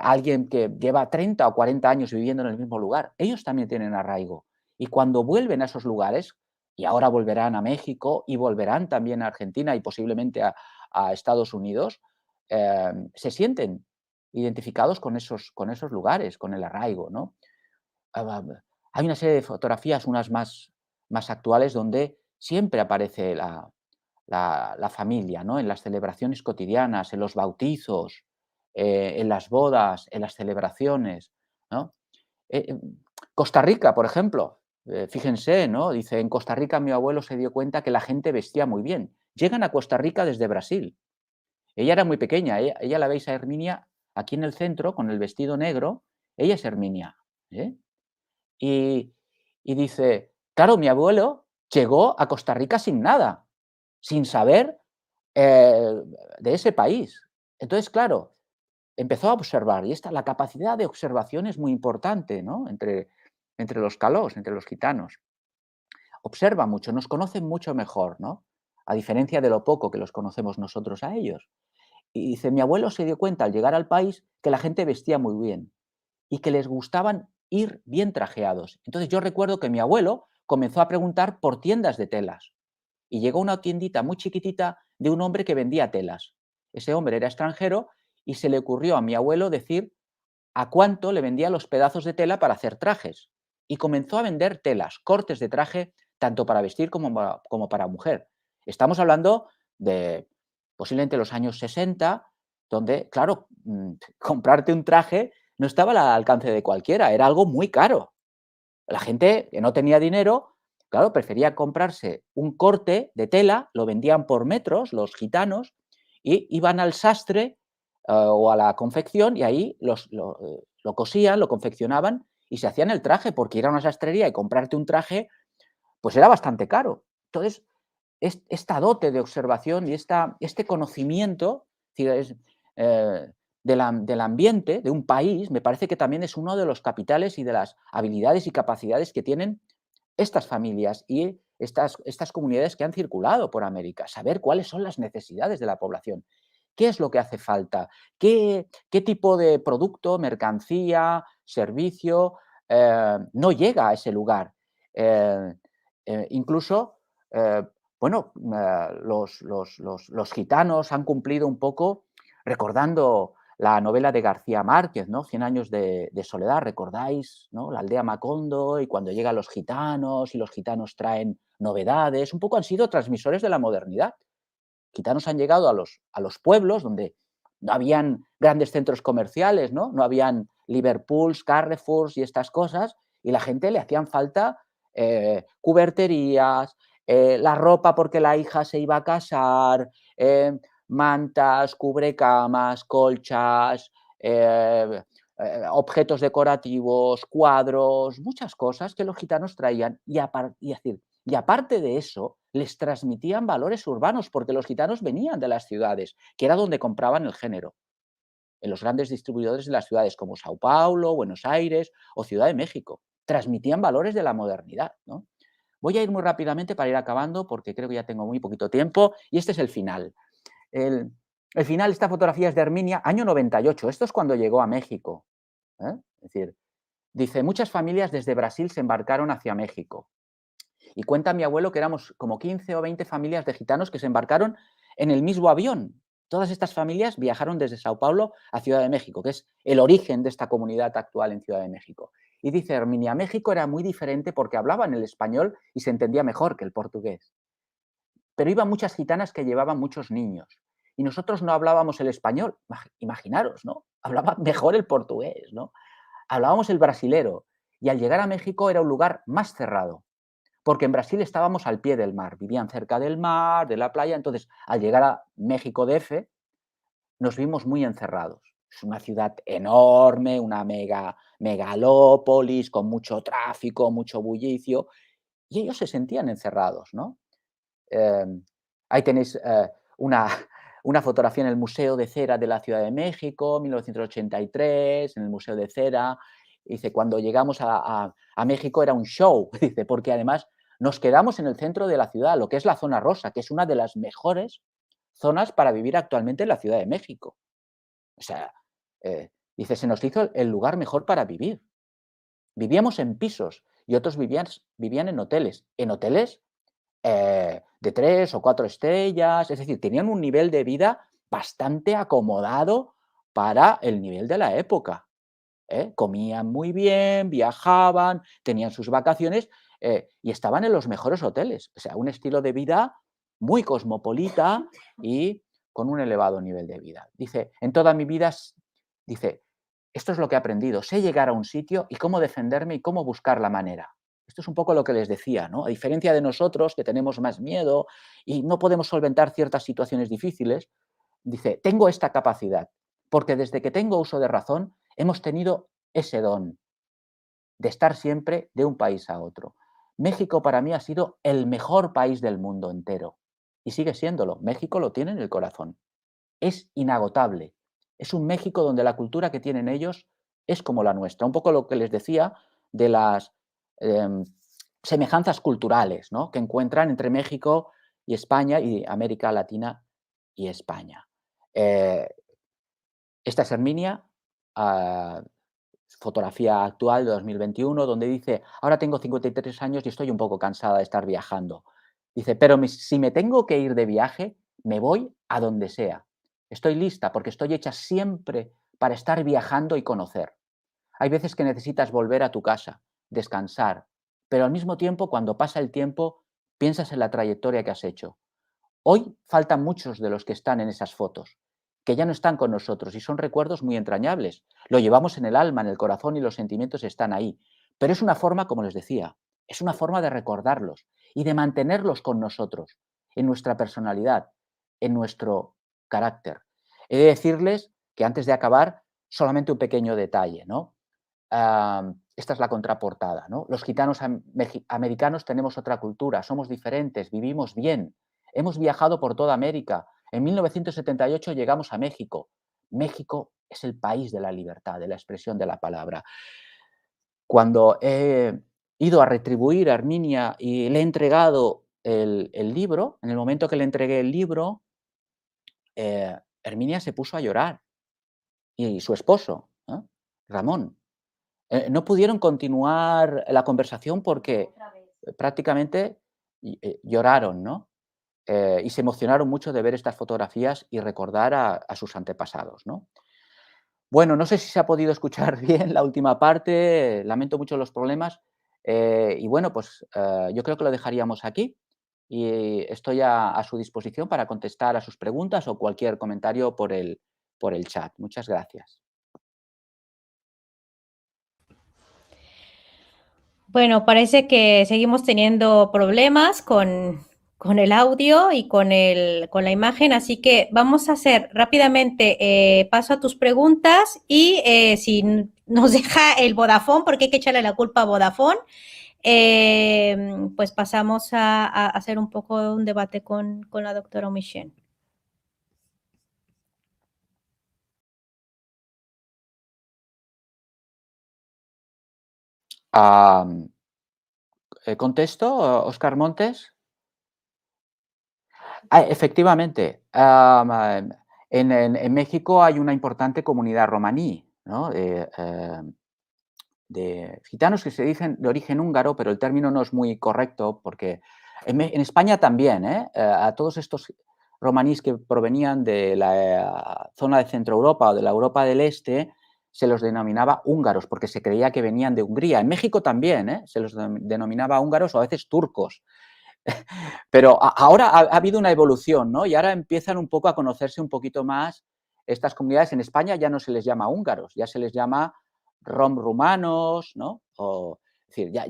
alguien que lleva 30 o 40 años viviendo en el mismo lugar. Ellos también tienen arraigo. Y cuando vuelven a esos lugares, y ahora volverán a México y volverán también a Argentina y posiblemente a Estados Unidos, se sienten identificados con esos lugares, con el arraigo, ¿no? Hay una serie de fotografías, unas más actuales, donde siempre aparece la familia, ¿no? En las celebraciones cotidianas, en los bautizos, en las bodas, en las celebraciones, ¿no? Eh, eh, Costa Rica, por ejemplo, fíjense, ¿no? Dice, en Costa Rica mi abuelo se dio cuenta que la gente vestía muy bien. Llegan a Costa Rica desde Brasil. Ella era muy pequeña, ella la veis a Herminia aquí en el centro con el vestido negro, ella es Herminia, ¿eh? Y, y dice, claro, mi abuelo llegó a Costa Rica sin nada, sin saber eh, de ese país. Entonces, claro, empezó a observar y la capacidad de observación es muy importante, ¿no? Entre los calós, entre los gitanos. Observa mucho, nos conocen mucho mejor, ¿no? A diferencia de lo poco que los conocemos nosotros a ellos. Y dice, mi abuelo se dio cuenta al llegar al país que la gente vestía muy bien y que les gustaban ir bien trajeados. Entonces yo recuerdo que mi abuelo comenzó a preguntar por tiendas de telas y llegó a una tiendita muy chiquitita de un hombre que vendía telas. Ese hombre era extranjero y se le ocurrió a mi abuelo decir a cuánto le vendía los pedazos de tela para hacer trajes. Y comenzó a vender telas, cortes de traje, tanto para vestir como para mujer. Estamos hablando de posiblemente los años 60, donde, claro, comprarte un traje no estaba al alcance de cualquiera, era algo muy caro. La gente que no tenía dinero, claro, prefería comprarse un corte de tela, lo vendían por metros los gitanos, y iban al sastre o a la confección y ahí lo cosían, lo confeccionaban y se hacían el traje, porque ir a una sastrería y comprarte un traje, pues era bastante caro. Entonces, esta dote de observación y este conocimiento eh, del ambiente, de un país, me parece que también es uno de los capitales y de las habilidades y capacidades que tienen estas familias y estas comunidades que han circulado por América, saber cuáles son las necesidades de la población, qué es lo que hace falta, qué tipo de producto, mercancía, servicio no llega a ese lugar. Eh, incluso, bueno, los gitanos han cumplido un poco recordando la novela de García Márquez, ¿no? Cien años de soledad, ¿recordáis? ¿No? La aldea Macondo y cuando llegan los gitanos y los gitanos traen novedades, un poco han sido transmisores de la modernidad. Gitanos han llegado a los pueblos donde no habían grandes centros comerciales, ¿no? No habían Liverpools, Carrefours y estas cosas, y la gente le hacían falta cuberterías, la ropa porque la hija se iba a casar, mantas, cubrecamas, colchas, objetos decorativos, cuadros, muchas cosas que los gitanos traían. Y aparte de eso, les transmitían valores urbanos, porque los gitanos venían de las ciudades, que era donde compraban el género, en los grandes distribuidores de las ciudades como Sao Paulo, Buenos Aires o Ciudad de México. Transmitían valores de la modernidad, ¿no? Voy a ir muy rápidamente para ir acabando, porque creo que ya tengo muy poquito tiempo, y este es el final. El final, esta fotografía es de Herminia, año 98. Esto es cuando llegó a México. Es decir, dice, muchas familias desde Brasil se embarcaron hacia México. Y cuenta mi abuelo que éramos como 15 o 20 familias de gitanos que se embarcaron en el mismo avión. Todas estas familias viajaron desde Sao Paulo a Ciudad de México, que es el origen de esta comunidad actual en Ciudad de México. Y dice Herminia, México era muy diferente porque hablaban el español y se entendía mejor que el portugués. Pero iban muchas gitanas que llevaban muchos niños. Y nosotros no hablábamos el español, imaginaros, ¿no? Hablaban mejor el portugués, ¿no? Hablábamos el brasilero. Y al llegar a México era un lugar más cerrado, porque en Brasil estábamos al pie del mar, vivían cerca del mar, de la playa, entonces al llegar a México DF nos vimos muy encerrados. Es una ciudad enorme, una megalópolis con mucho tráfico, mucho bullicio, y ellos se sentían encerrados, ¿no? Eh, ahí tenéis una, una fotografía en el Museo de Cera de la Ciudad de México, 1983, en el Museo de Cera. Dice, cuando llegamos a México era un show, dice, porque además nos quedamos en el centro de la ciudad, lo que es la zona rosa, que es una de las mejores zonas para vivir actualmente en la Ciudad de México. O sea, dice, se nos hizo el lugar mejor para vivir. Vivíamos en pisos y otros vivían en hoteles. En hoteles de 3 o 4 estrellas, es decir, tenían un nivel de vida bastante acomodado para el nivel de la época. Comían muy bien, viajaban, tenían sus vacaciones y estaban en los mejores hoteles. O sea, un estilo de vida muy cosmopolita y con un elevado nivel de vida. Dice, en toda mi vida, dice, esto es lo que he aprendido, sé llegar a un sitio y cómo defenderme y cómo buscar la manera. Esto es un poco lo que les decía, ¿no? A diferencia de nosotros, que tenemos más miedo y no podemos solventar ciertas situaciones difíciles, dice, tengo esta capacidad, porque desde que tengo uso de razón, hemos tenido ese don de estar siempre de un país a otro. México para mí ha sido el mejor país del mundo entero y sigue siéndolo. México lo tiene en el corazón. Es inagotable. Es un México donde la cultura que tienen ellos es como la nuestra. Un poco lo que les decía de las semejanzas culturales, ¿no?, que encuentran entre México y España y América Latina y España. Esta es Herminia, fotografía actual de 2021, donde dice, ahora tengo 53 años y estoy un poco cansada de estar viajando. Dice, pero si me tengo que ir de viaje, me voy a donde sea. Estoy lista porque estoy hecha siempre para estar viajando y conocer. Hay veces que necesitas volver a tu casa, descansar, pero al mismo tiempo, cuando pasa el tiempo, piensas en la trayectoria que has hecho. Hoy faltan muchos de los que están en esas fotos, que ya no están con nosotros y son recuerdos muy entrañables. Lo llevamos en el alma, en el corazón y los sentimientos están ahí. Pero es una forma, como les decía, es una forma de recordarlos y de mantenerlos con nosotros, en nuestra personalidad, en nuestro carácter. He de decirles que antes de acabar, solamente un pequeño detalle, ¿no? Esta es la contraportada, ¿no? Los gitanos americanos tenemos otra cultura, somos diferentes, vivimos bien. Hemos viajado por toda América. En 1978 llegamos a México. México es el país de la libertad, de la expresión de la palabra. Cuando he ido a retribuir a Herminia y le he entregado el libro, en el momento que le entregué el libro, Herminia se puso a llorar y su esposo, Ramón. No pudieron continuar la conversación porque prácticamente lloraron, ¿no? Y se emocionaron mucho de ver estas fotografías y recordar a sus antepasados, ¿no? Bueno, no sé si se ha podido escuchar bien la última parte, lamento mucho los problemas. Y bueno, pues yo creo que lo dejaríamos aquí y estoy a su disposición para contestar a sus preguntas o cualquier comentario por el chat. Muchas gracias. Bueno, parece que seguimos teniendo problemas con el audio y con la imagen, así que vamos a hacer rápidamente paso a tus preguntas y si nos deja el Vodafone, porque hay que echarle la culpa a Vodafone, pues pasamos a hacer un poco un debate con la doctora Michelle. ¿Contesto, Óscar Montes? Efectivamente, en México hay una importante comunidad romaní, ¿no? De gitanos que se dicen de origen húngaro, pero el término no es muy correcto porque en España también, a todos estos romaníes que provenían de la zona de Centro Europa o de la Europa del Este, se los denominaba húngaros porque se creía que venían de Hungría. En México también se los denominaba húngaros o a veces turcos. Pero ahora ha habido una evolución, ¿no? Y ahora empiezan un poco a conocerse un poquito más estas comunidades. En España ya no se les llama húngaros, ya se les llama rom-rumanos, ¿no? Es decir, ya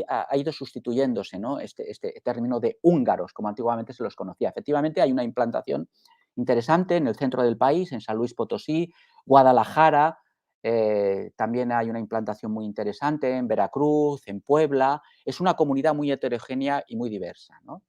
ha ido sustituyéndose, ¿no? Este término de húngaros, como antiguamente se los conocía. Efectivamente, hay una implantación interesante en el centro del país, en San Luis Potosí, Guadalajara. También hay una implantación muy interesante en Veracruz, en Puebla. Es una comunidad muy heterogénea y muy diversa, ¿no?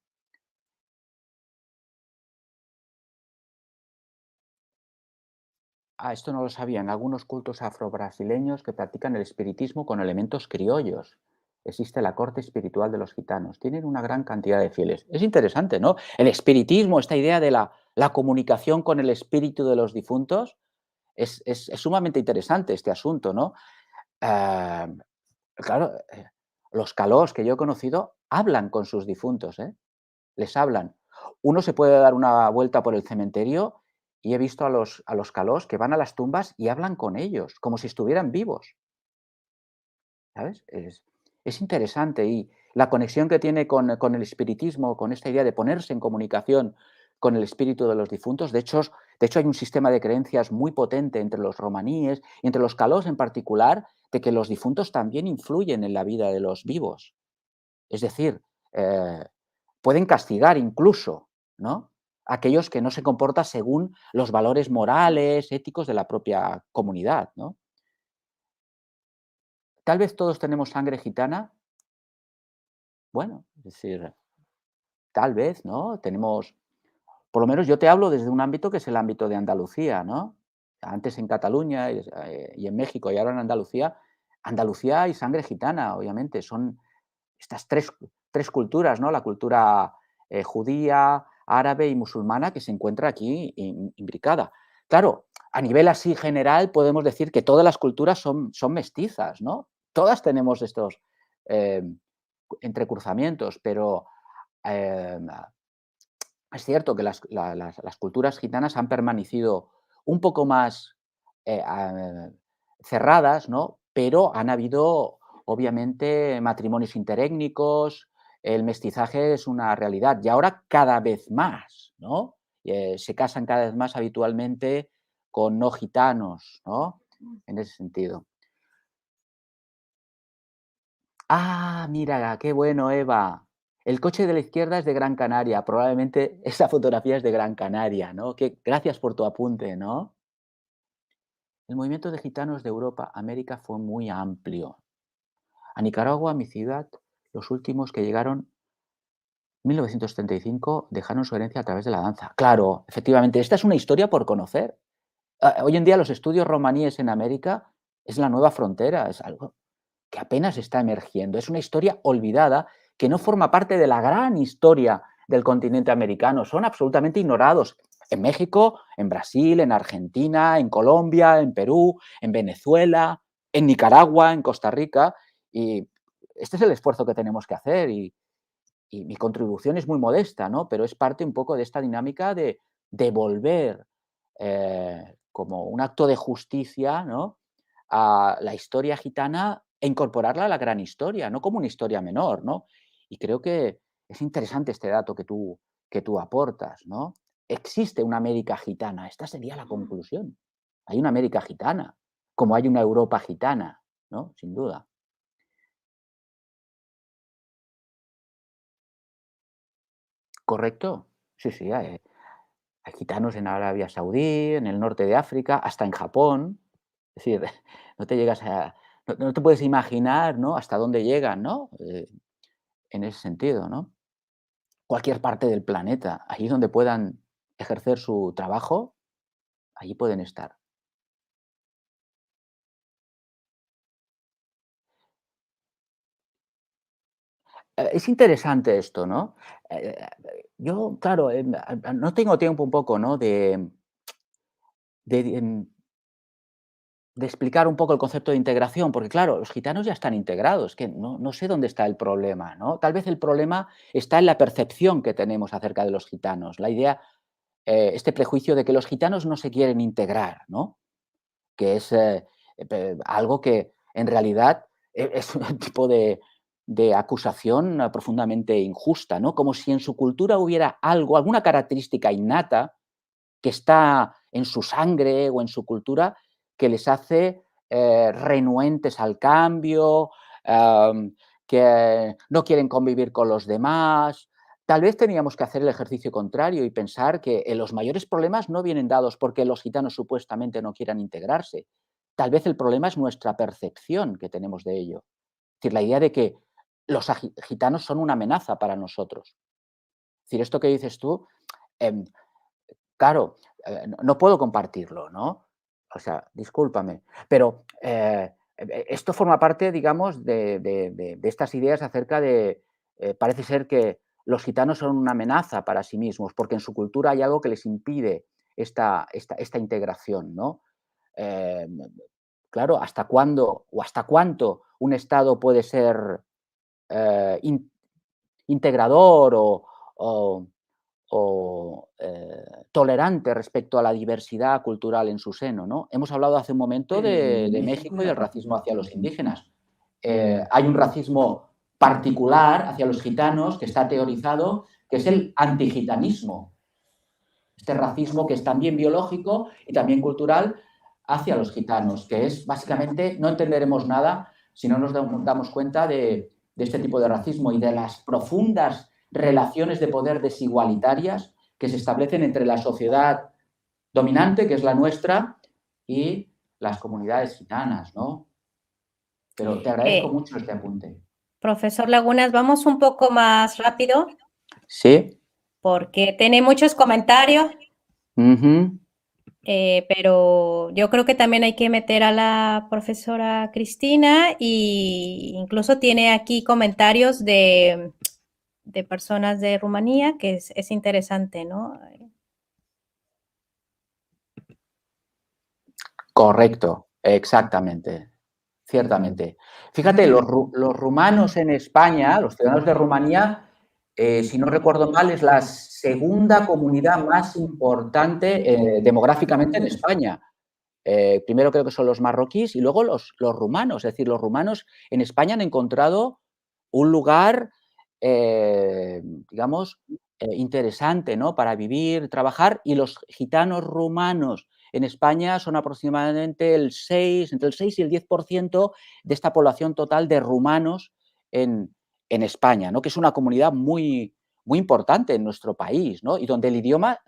Esto no lo sabían. Algunos cultos afrobrasileños que practican el espiritismo con elementos criollos. Existe la corte espiritual de los gitanos. Tienen una gran cantidad de fieles. Es interesante, ¿no? El espiritismo, esta idea de la comunicación con el espíritu de los difuntos, es sumamente interesante este asunto, ¿no? Claro, los calós que yo he conocido hablan con sus difuntos, les hablan. Uno se puede dar una vuelta por el cementerio y he visto a los calós que van a las tumbas y hablan con ellos, como si estuvieran vivos, ¿sabes? Es interesante y la conexión que tiene con el espiritismo, con esta idea de ponerse en comunicación con el espíritu de los difuntos. De hecho, hay un sistema de creencias muy potente entre los romaníes y entre los calós en particular, de que los difuntos también influyen en la vida de los vivos. Es decir, pueden castigar incluso, ¿no? A aquellos que no se comportan según los valores morales, éticos de la propia comunidad, ¿no? Tal vez todos tenemos sangre gitana. Bueno, es decir, tal vez, ¿no? Tenemos, por lo menos yo te hablo desde un ámbito que es el ámbito de Andalucía, ¿no? Antes en Cataluña y en México y ahora en Andalucía. Andalucía hay sangre gitana, obviamente. Son estas tres culturas, ¿no? La cultura judía, árabe y musulmana que se encuentra aquí imbricada. Claro, a nivel así general podemos decir que todas las culturas son mestizas, ¿no? Todas tenemos estos eh, entrecruzamientos, pero eh, es cierto que las culturas gitanas han permanecido un poco más cerradas, ¿no? Pero han habido, obviamente, matrimonios interétnicos, el mestizaje es una realidad y ahora cada vez más, ¿no? Se casan cada vez más habitualmente con no gitanos, ¿no? En ese sentido. Mira, qué bueno, Eva. El coche de la izquierda es de Gran Canaria. Probablemente esa fotografía es de Gran Canaria, ¿no? Gracias por tu apunte, ¿no? El movimiento de gitanos de Europa, América fue muy amplio. A Nicaragua, mi ciudad, los últimos que llegaron 1975 dejaron su herencia a través de la danza. Claro, efectivamente, esta es una historia por conocer. Hoy en día los estudios romaníes en América es la nueva frontera, es algo. que apenas está emergiendo. Es una historia olvidada que no forma parte de la gran historia del continente americano. Son absolutamente ignorados en México, en Brasil, en Argentina, en Colombia, en Perú, en Venezuela, en Nicaragua, en Costa Rica. Y este es el esfuerzo que tenemos que hacer y mi contribución es muy modesta, ¿no? Pero es parte un poco de esta dinámica de devolver como un acto de justicia, ¿no? A la historia gitana e incorporarla a la gran historia, no como una historia menor, ¿no? Y creo que es interesante este dato que tú aportas, ¿no? Existe una América gitana, esta sería la conclusión. Hay una América gitana, como hay una Europa gitana, ¿no? Sin duda. ¿Correcto? Sí, sí, hay gitanos en Arabia Saudí, en el norte de África, hasta en Japón. Es decir, no te llegas a, no te puedes imaginar, ¿no? Hasta dónde llegan, ¿no? En ese sentido, ¿no? Cualquier parte del planeta, allí donde puedan ejercer su trabajo, allí pueden estar. Es interesante esto, ¿no? Yo, claro, no tengo tiempo un poco, ¿no? De de explicar un poco el concepto de integración, porque claro, los gitanos ya están integrados, que no sé dónde está el problema, ¿no? Tal vez el problema está en la percepción que tenemos acerca de los gitanos, la idea, este prejuicio de que los gitanos no se quieren integrar, ¿no? Que es algo que en realidad es un tipo de acusación profundamente injusta, ¿no? Como si en su cultura hubiera algo, alguna característica innata que está en su sangre o en su cultura que les hace renuentes al cambio, que no quieren convivir con los demás. Tal vez teníamos que hacer el ejercicio contrario y pensar que los mayores problemas no vienen dados porque los gitanos supuestamente no quieran integrarse. Tal vez el problema es nuestra percepción que tenemos de ello. Es decir, la idea de que los gitanos son una amenaza para nosotros. Es decir, esto que dices tú, em, claro, no puedo compartirlo, ¿no? O sea, discúlpame, pero, esto forma parte, digamos, de estas ideas acerca de, parece ser que los gitanos son una amenaza para sí mismos, porque en su cultura hay algo que les impide esta integración, ¿no? Em, claro, ¿hasta cuándo o hasta cuánto un Estado puede ser, in integrador o tolerante respecto a la diversidad cultural en su seno, ¿no? Hemos hablado hace un momento de México y del racismo hacia los indígenas. Hay un racismo particular hacia los gitanos que está teorizado, que es el antigitanismo. Este racismo que es también biológico y también cultural hacia los gitanos, que es básicamente no entenderemos nada si no nos damos cuenta de este tipo de racismo y de las profundas relaciones de poder desigualitarias que se establecen entre la sociedad dominante, que es la nuestra, y las comunidades gitanas, ¿no? Pero te agradezco mucho este apunte. Profesor Lagunas, vamos un poco más rápido Sí. porque tiene muchos comentarios, pero yo creo que también hay que meter a la profesora Cristina y incluso tiene aquí comentarios de personas de Rumanía, que es interesante, ¿no? Correcto, exactamente, ciertamente. Fíjate, los rumanos en España, los ciudadanos de Rumanía, si no recuerdo mal, es la segunda comunidad más importante demográficamente en España. Primero creo que son los marroquíes y luego los rumanos. Es decir, los rumanos en España han encontrado un lugar, digamos, interesante, ¿no? Para vivir, trabajar, y los gitanos rumanos en España son aproximadamente entre el 6 y el 10% de esta población total de rumanos en España, ¿no? Que es una comunidad muy, muy importante en nuestro país, ¿no? Y donde el idioma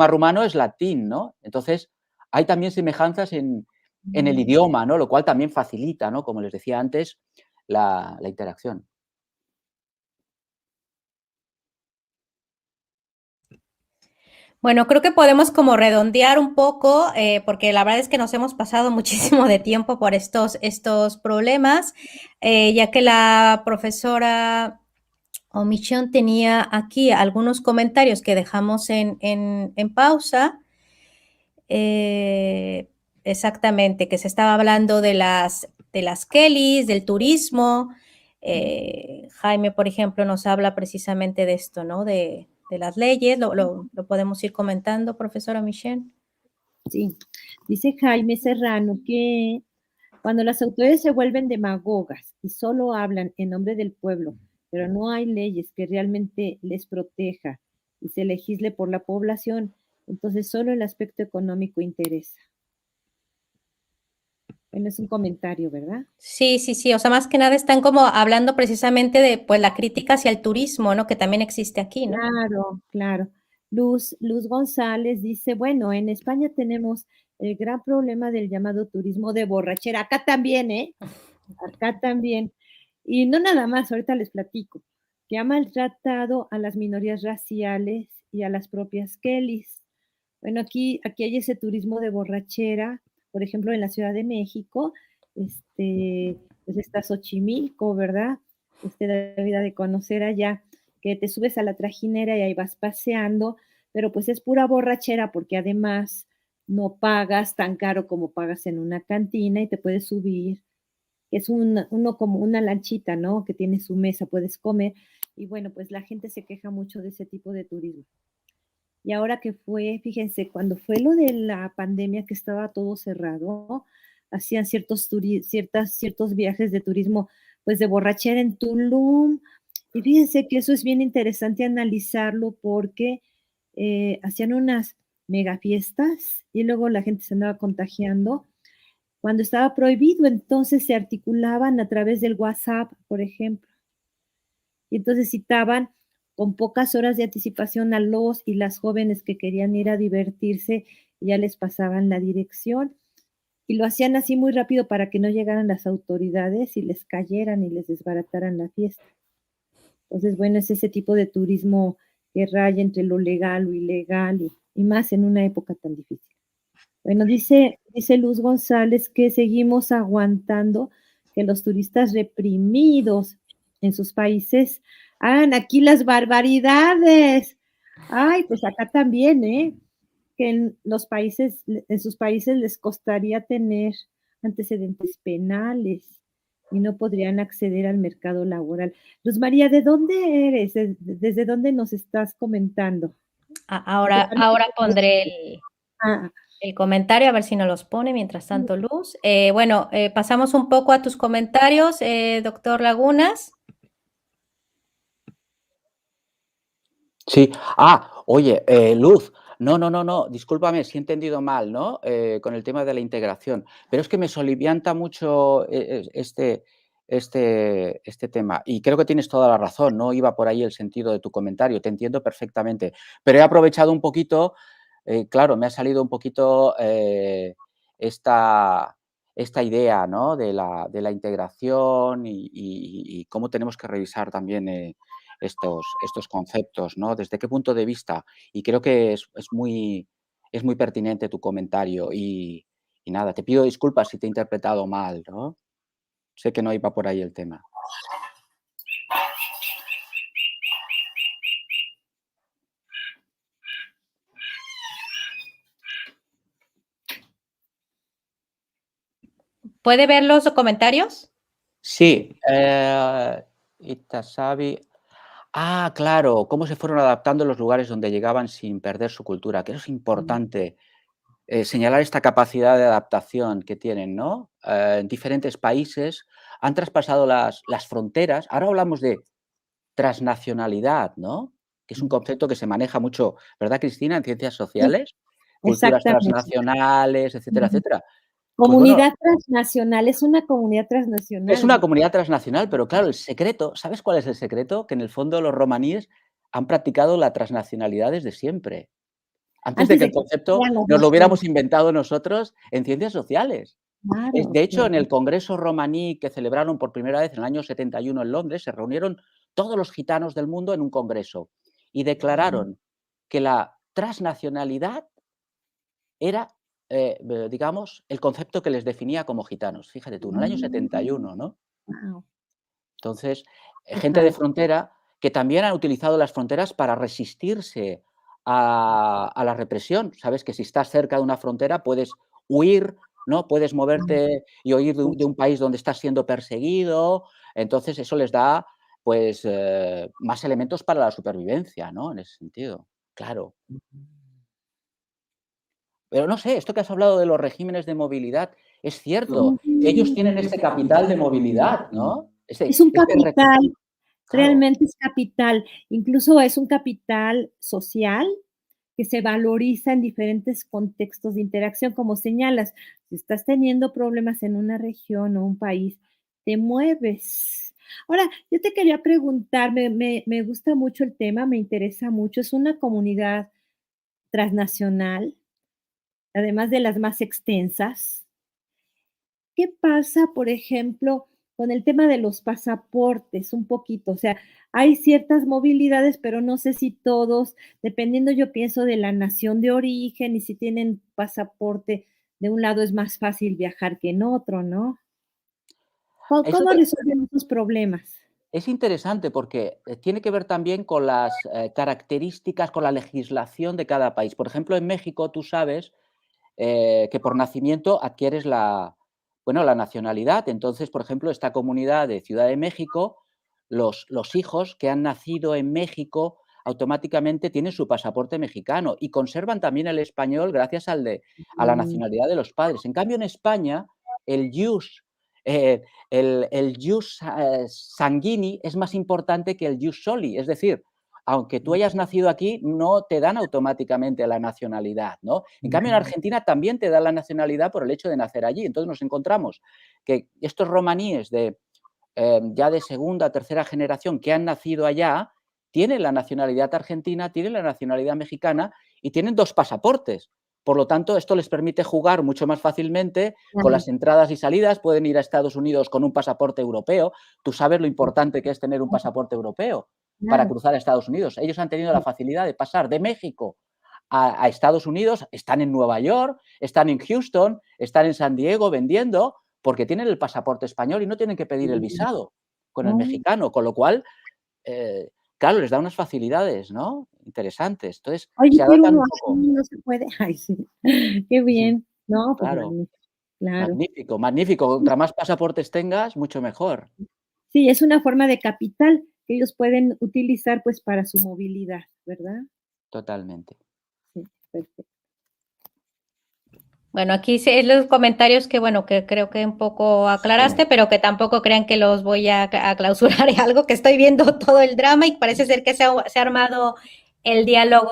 rumano es latín, ¿no? Entonces, hay también semejanzas en el idioma, ¿no? Lo cual también facilita, ¿no? Como les decía antes, la interacción. Bueno, creo que podemos como redondear un poco, porque la verdad es que nos hemos pasado muchísimo de tiempo por estos problemas, ya que la profesora Omichón tenía aquí algunos comentarios que dejamos en pausa. Exactamente, que se estaba hablando de las Kellys, del turismo. Jaime, por ejemplo, nos habla precisamente de esto, ¿no? De las leyes. ¿Lo podemos ir comentando, profesora Michelle? Sí, dice Jaime Serrano que cuando las autoridades se vuelven demagogas y solo hablan en nombre del pueblo, pero no hay leyes que realmente les proteja y se legisle por la población, entonces solo el aspecto económico interesa. Bueno, es un comentario, ¿verdad? Sí, sí, sí. O sea, más que nada están como hablando precisamente de pues la crítica hacia el turismo, ¿no? Que también existe aquí, ¿no? Claro, claro. Luz González dice, bueno, en España tenemos el gran problema del llamado turismo de borrachera. Acá también, ¿eh? Acá también. Y no nada más, ahorita les platico, que ha maltratado a las minorías raciales y a las propias Kellys. Bueno, aquí hay ese turismo de borrachera, por ejemplo, en la Ciudad de México, pues está Xochimilco, ¿verdad? La vida de conocer allá, que te subes a la trajinera y ahí vas paseando, pero pues es pura borrachera porque además no pagas tan caro como pagas en una cantina y te puedes subir. Es uno como una lanchita, ¿no? Que tiene su mesa, puedes comer. Y bueno, pues la gente se queja mucho de ese tipo de turismo. Y ahora que fue, fíjense, cuando fue lo de la pandemia que estaba todo cerrado, hacían ciertos viajes de turismo, pues de borrachera en Tulum. Y fíjense que eso es bien interesante analizarlo porque hacían unas mega fiestas y luego la gente se andaba contagiando. Cuando estaba prohibido, entonces se articulaban a través del WhatsApp, por ejemplo. Y entonces citaban con pocas horas de anticipación a los y las jóvenes que querían ir a divertirse, y ya les pasaban la dirección y lo hacían así muy rápido para que no llegaran las autoridades y les cayeran y les desbarataran la fiesta. Entonces, bueno, es ese tipo de turismo que raya entre lo legal, lo ilegal y más en una época tan difícil. Bueno, dice Luz González que seguimos aguantando que los turistas reprimidos en sus países hagan aquí las barbaridades. Ay, pues acá también, ¿eh? Que en sus países les costaría tener antecedentes penales y no podrían acceder al mercado laboral. Luz María, ¿de dónde eres? ¿Desde dónde nos estás comentando? Porque Ahora, parece ahora que... pondré el comentario, a ver si nos los pone mientras tanto, Luz. Bueno, pasamos un poco a tus comentarios, doctor Lagunas. Sí. Oye, Luz, no, discúlpame si he entendido mal, ¿no? Con el tema de la integración, pero es que me solivianta mucho este tema y creo que tienes toda la razón, no iba por ahí el sentido de tu comentario, te entiendo perfectamente, pero he aprovechado un poquito, claro, me ha salido un poquito esta idea, ¿no? De la integración y cómo tenemos que revisar también estos conceptos, ¿no? ¿Desde qué punto de vista? Y creo que es muy pertinente tu comentario y nada, te pido disculpas si te he interpretado mal, ¿no? Sé que no iba por ahí el tema. ¿Puede ver los comentarios? Sí, Itasabi. Claro, cómo se fueron adaptando los lugares donde llegaban sin perder su cultura, que eso es importante. Señalar esta capacidad de adaptación que tienen, ¿no? En diferentes países han traspasado las fronteras. Ahora hablamos de transnacionalidad, ¿no? Que es un concepto que se maneja mucho, ¿verdad, Cristina? En ciencias Sí, sociales, culturas exactamente. transnacionales, etcétera, Ujú. etcétera. Pues bueno, Comunidad transnacional, es una comunidad es transnacional, una ¿no? comunidad transnacional, pero claro, el secreto, ¿sabes cuál es el secreto? Que en el fondo los romaníes han practicado la transnacionalidad desde siempre, antes de Antes que de el que concepto existieran las nos lo hubiéramos naciones. inventado nosotros en ciencias sociales. Claro, De hecho, en claro. el Congreso romaní que celebraron por primera vez en el año 71 en Londres, se reunieron todos los gitanos del mundo en un congreso y declararon que la transnacionalidad era, digamos, el concepto que les definía como gitanos. Fíjate tú, en el año 71, ¿no? Wow, Entonces, qué gente de padre. frontera que también han utilizado las fronteras para resistirse a la represión. Sabes que si estás cerca de una frontera puedes huir, ¿no? Puedes moverte y huir de un país donde estás siendo perseguido. Entonces, eso les da, pues, más elementos para la supervivencia, ¿no? En ese sentido, claro. Pero no sé, esto que has hablado de los regímenes de movilidad, es cierto, ellos tienen este capital de movilidad, ¿no? Es un Este recurso, capital, claro. realmente es capital, incluso es un capital social que se valoriza en diferentes contextos de interacción, como señalas, si estás teniendo problemas en una región o un país, te mueves. Ahora, yo te quería preguntar, me gusta mucho el tema, me interesa mucho, es una comunidad transnacional, además de las más extensas. ¿Qué pasa, por ejemplo, con el tema de los pasaportes? Un poquito, o sea, hay ciertas movilidades, pero no sé si todos, dependiendo, yo pienso, de la nación de origen y si tienen pasaporte de un lado es más fácil viajar que en otro, ¿no? ¿Cómo Eso cómo resuelven esos problemas? es interesante porque tiene que ver también con las características, con la legislación de cada país. Por ejemplo, en México tú sabes que por nacimiento adquieres bueno, la nacionalidad. Entonces, por ejemplo, esta comunidad de Ciudad de México, los hijos que han nacido en México automáticamente tienen su pasaporte mexicano y conservan también el español gracias a la Mm, nacionalidad de los padres. En cambio, en España, el jus, eh, el jus sanguini es más importante que el jus soli, es decir, aunque tú hayas nacido aquí, no te dan automáticamente la nacionalidad, ¿no? En cambio, en Argentina también te da la nacionalidad por el hecho de nacer allí. Entonces nos encontramos que estos romaníes ya de segunda, tercera generación que han nacido allá, tienen la nacionalidad argentina, tienen la nacionalidad mexicana y tienen dos pasaportes. Por lo tanto, esto les permite jugar mucho más fácilmente con claro, las entradas y salidas. Pueden ir a Estados Unidos con un pasaporte europeo. Tú sabes lo importante que es tener un pasaporte europeo para claro. cruzar a Estados Unidos. Ellos han tenido la facilidad de pasar de México a Estados Unidos, están en Nueva York, están en Houston, están en San Diego vendiendo, porque tienen el pasaporte español y no tienen que pedir el visado con el Oh, mexicano, con lo cual, claro, les da unas facilidades, ¿no? Interesantes. Entonces, oye, se pero adaptan uno un así poco. no se puede. Ay, sí, qué Sí, sí, bien. No, pues claro. magnífico, claro. Magnífico, magnífico. Contra más pasaportes tengas, mucho mejor. Sí, es una forma de capital que ellos pueden utilizar, pues, para su movilidad, ¿verdad? Totalmente. Sí, perfecto. Bueno, aquí sí es los comentarios que, bueno, que creo que un poco Sí. aclaraste, pero que tampoco crean que los voy a clausurar en algo, que estoy viendo todo el drama y parece ser que se ha armado el diálogo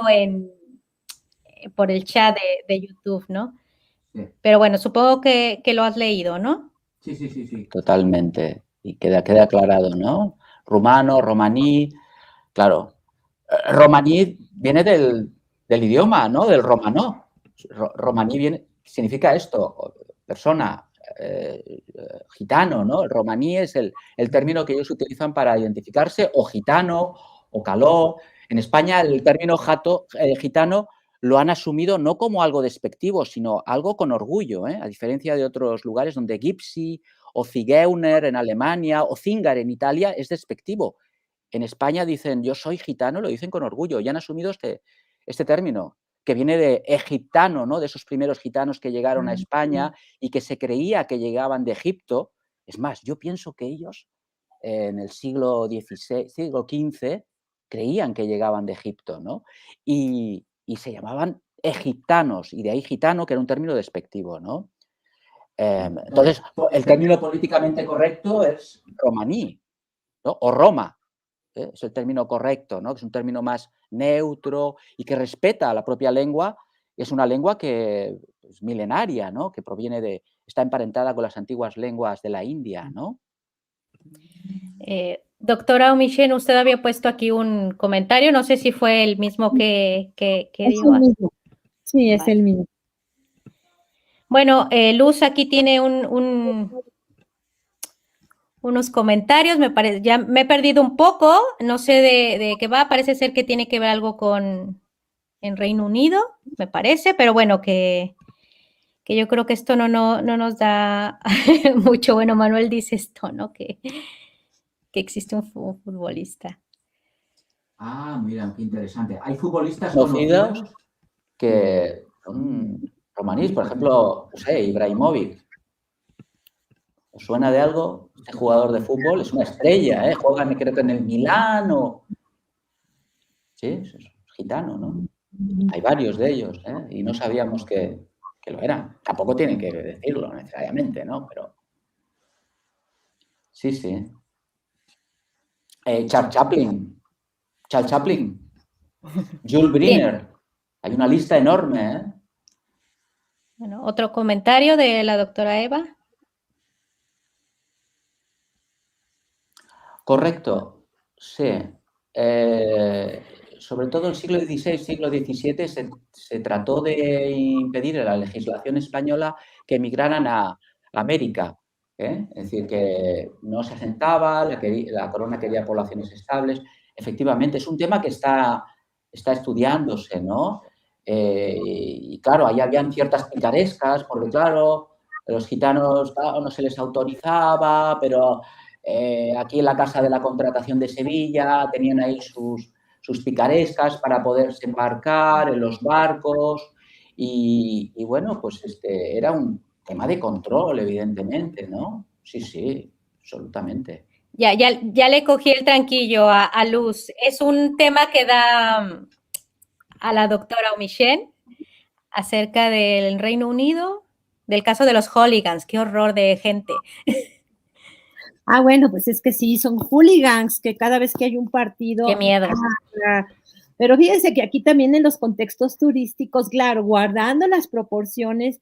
por el chat de YouTube, ¿no? Sí. Pero bueno, supongo que lo has leído, ¿no? Sí, sí, sí, sí. Totalmente. Y queda aclarado, ¿no? Rumano, romaní, claro. Romaní viene del idioma, ¿no? Del romanó. Romaní significa esto, persona, gitano, ¿no? El romaní es el término que ellos utilizan para identificarse, o gitano, o caló. En España el término gitano lo han asumido no como algo despectivo, sino algo con orgullo, ¿eh? A diferencia de otros lugares donde Gypsy o Zigeuner en Alemania o Zingar en Italia es despectivo. En España dicen yo soy gitano, lo dicen con orgullo y han asumido este término que viene de egiptano, ¿no? De esos primeros gitanos que llegaron a España y que se creía que llegaban de Egipto. Es más, yo pienso que ellos en el siglo XV, creían que llegaban de Egipto, ¿no? Y se llamaban egiptanos, y de ahí gitano, que era un término despectivo, ¿no? Entonces, el término políticamente correcto es romaní, ¿no? O Roma, es el término correcto, ¿no? Que es un término más neutro y que respeta la propia lengua. Es una lengua que es milenaria, ¿no? Que está emparentada con las antiguas lenguas de la India, ¿no? Doctora Omichen, usted había puesto aquí un comentario, no sé si fue el mismo que Es dio. el mismo. Sí, es Vale. el mismo. Bueno, Luz aquí tiene unos comentarios, ya me he perdido un poco, no sé de qué va, parece ser que tiene que ver algo con en Reino Unido, me parece, pero bueno, que yo creo que esto no nos da mucho. Bueno, Manuel dice esto, ¿no? Que existe un futbolista. Ah, mira, qué interesante. Hay futbolistas conocidos que son romaníes, por ejemplo, no sé, Ibrahimovic. ¿Os suena de algo? Este jugador de fútbol es una estrella, ¿eh? Juega, creo que en el Milán o... Sí, es gitano, ¿no? Hay varios de ellos, ¿eh? Y no sabíamos que lo eran. Tampoco tienen que decirlo necesariamente, ¿no? Pero sí, sí. Charles Chaplin, Jules Briner. Hay una lista enorme, ¿eh? Bueno, otro comentario de la doctora Eva. Correcto, sí. Sobre todo el siglo XVI, siglo XVII, se trató de impedir en la legislación española que emigraran a América, ¿eh? Es decir, que no se asentaba, la corona quería poblaciones estables. Efectivamente, es un tema que está estudiándose, ¿no? Y claro, ahí habían ciertas picarescas, porque claro, los gitanos, claro, no se les autorizaba, pero aquí en la Casa de la Contratación de Sevilla tenían ahí sus picarescas para poderse embarcar en los barcos y bueno, pues era un tema de control, evidentemente, ¿no? Sí, sí, absolutamente. Ya le cogí el tranquillo a Luz. Es un tema que da a la doctora Omichén acerca del Reino Unido, del caso de los hooligans. Qué horror de gente. Ah, bueno, pues es que sí, son hooligans, que cada vez que hay un partido... Qué miedo. Pero fíjense que aquí también en los contextos turísticos, claro, guardando las proporciones,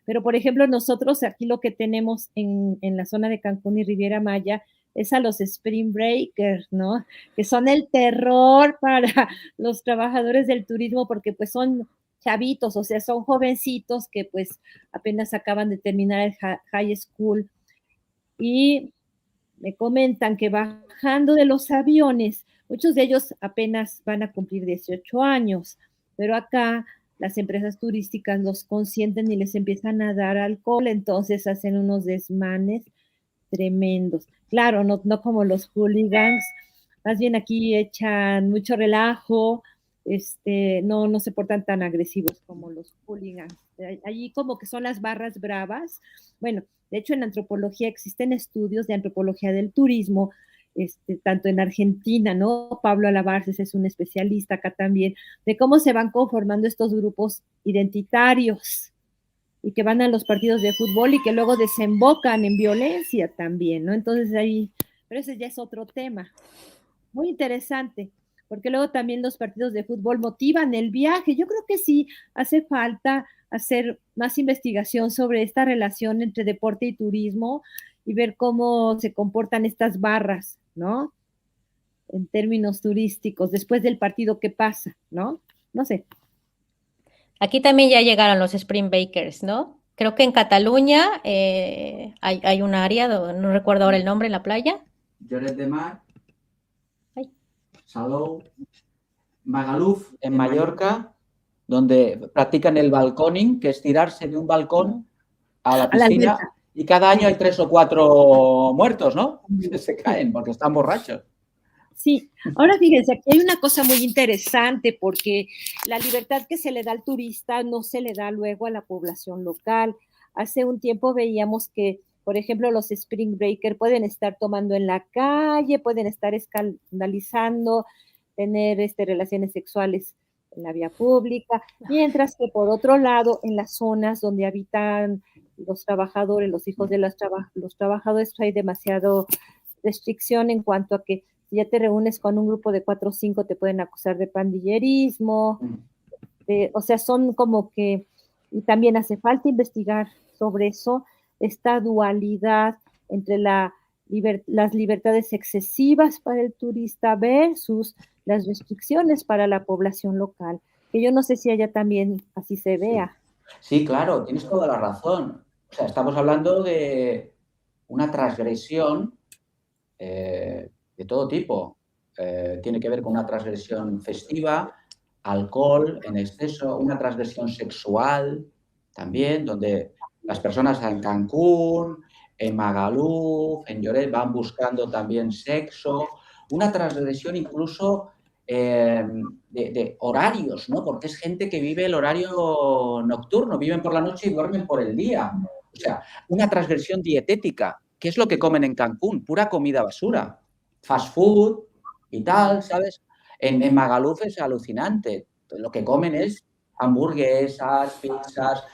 pero por ejemplo nosotros aquí lo que tenemos en la zona de Cancún y Riviera Maya es a los Spring Breakers, ¿no? Que son el terror para los trabajadores del turismo porque pues son chavitos, o sea, son jovencitos que pues apenas acaban de terminar el high school y me comentan que bajando de los aviones, muchos de ellos apenas van a cumplir 18 años, pero acá las empresas turísticas los consienten y les empiezan a dar alcohol, entonces hacen unos desmanes tremendos. Claro, no como los hooligans, más bien aquí echan mucho relajo, no se portan tan agresivos como los hooligans. Allí como que son las barras bravas. Bueno, de hecho en antropología existen estudios de antropología del turismo, tanto en Argentina, ¿no? Pablo Alabarces es un especialista acá también, de cómo se van conformando estos grupos identitarios y que van a los partidos de fútbol y que luego desembocan en violencia también, ¿no? Entonces ahí, pero ese ya es otro tema. Muy interesante, porque luego también los partidos de fútbol motivan el viaje. Yo creo que sí hace falta hacer más investigación sobre esta relación entre deporte y turismo y ver cómo se comportan estas barras, ¿no? En términos turísticos, después del partido, ¿qué pasa, no? No sé. Aquí también ya llegaron los Spring Breakers, ¿no? Creo que en Cataluña hay un área, no recuerdo ahora el nombre, en la playa. Lloret de Mar, Salou, Magaluf, en Mallorca, donde practican el balconing, que es tirarse de un balcón a la piscina, y cada año hay 3 o 4 muertos, ¿no? Se caen porque están borrachos. Sí, ahora fíjense, aquí hay una cosa muy interesante porque la libertad que se le da al turista no se le da luego a la población local. Hace un tiempo veíamos que, por ejemplo, los Spring Breakers pueden estar tomando en la calle, pueden estar escandalizando, tener relaciones sexuales en la vía pública, mientras que por otro lado, en las zonas donde habitan los trabajadores, los hijos de los trabajadores, hay demasiado restricción en cuanto a que si ya te reúnes con un grupo de 4 o 5 te pueden acusar de pandillerismo, o sea, son como que, y también hace falta investigar sobre eso, esta dualidad entre las libertades excesivas para el turista versus las restricciones para la población local, que yo no sé si allá también así se vea. Sí, claro, tienes toda la razón. O sea, estamos hablando de una transgresión de todo tipo. Tiene que ver con una transgresión festiva, alcohol en exceso, una transgresión sexual también, donde las personas en Cancún, en Magaluf, en Lloret van buscando también sexo, una transgresión incluso de horarios, ¿no? Porque es gente que vive el horario nocturno, viven por la noche y duermen por el día. O sea, una transgresión dietética. ¿Qué es lo que comen en Cancún? Pura comida basura. Fast food y tal, ¿sabes? En Magaluf es alucinante. Lo que comen es hamburguesas, pizzas,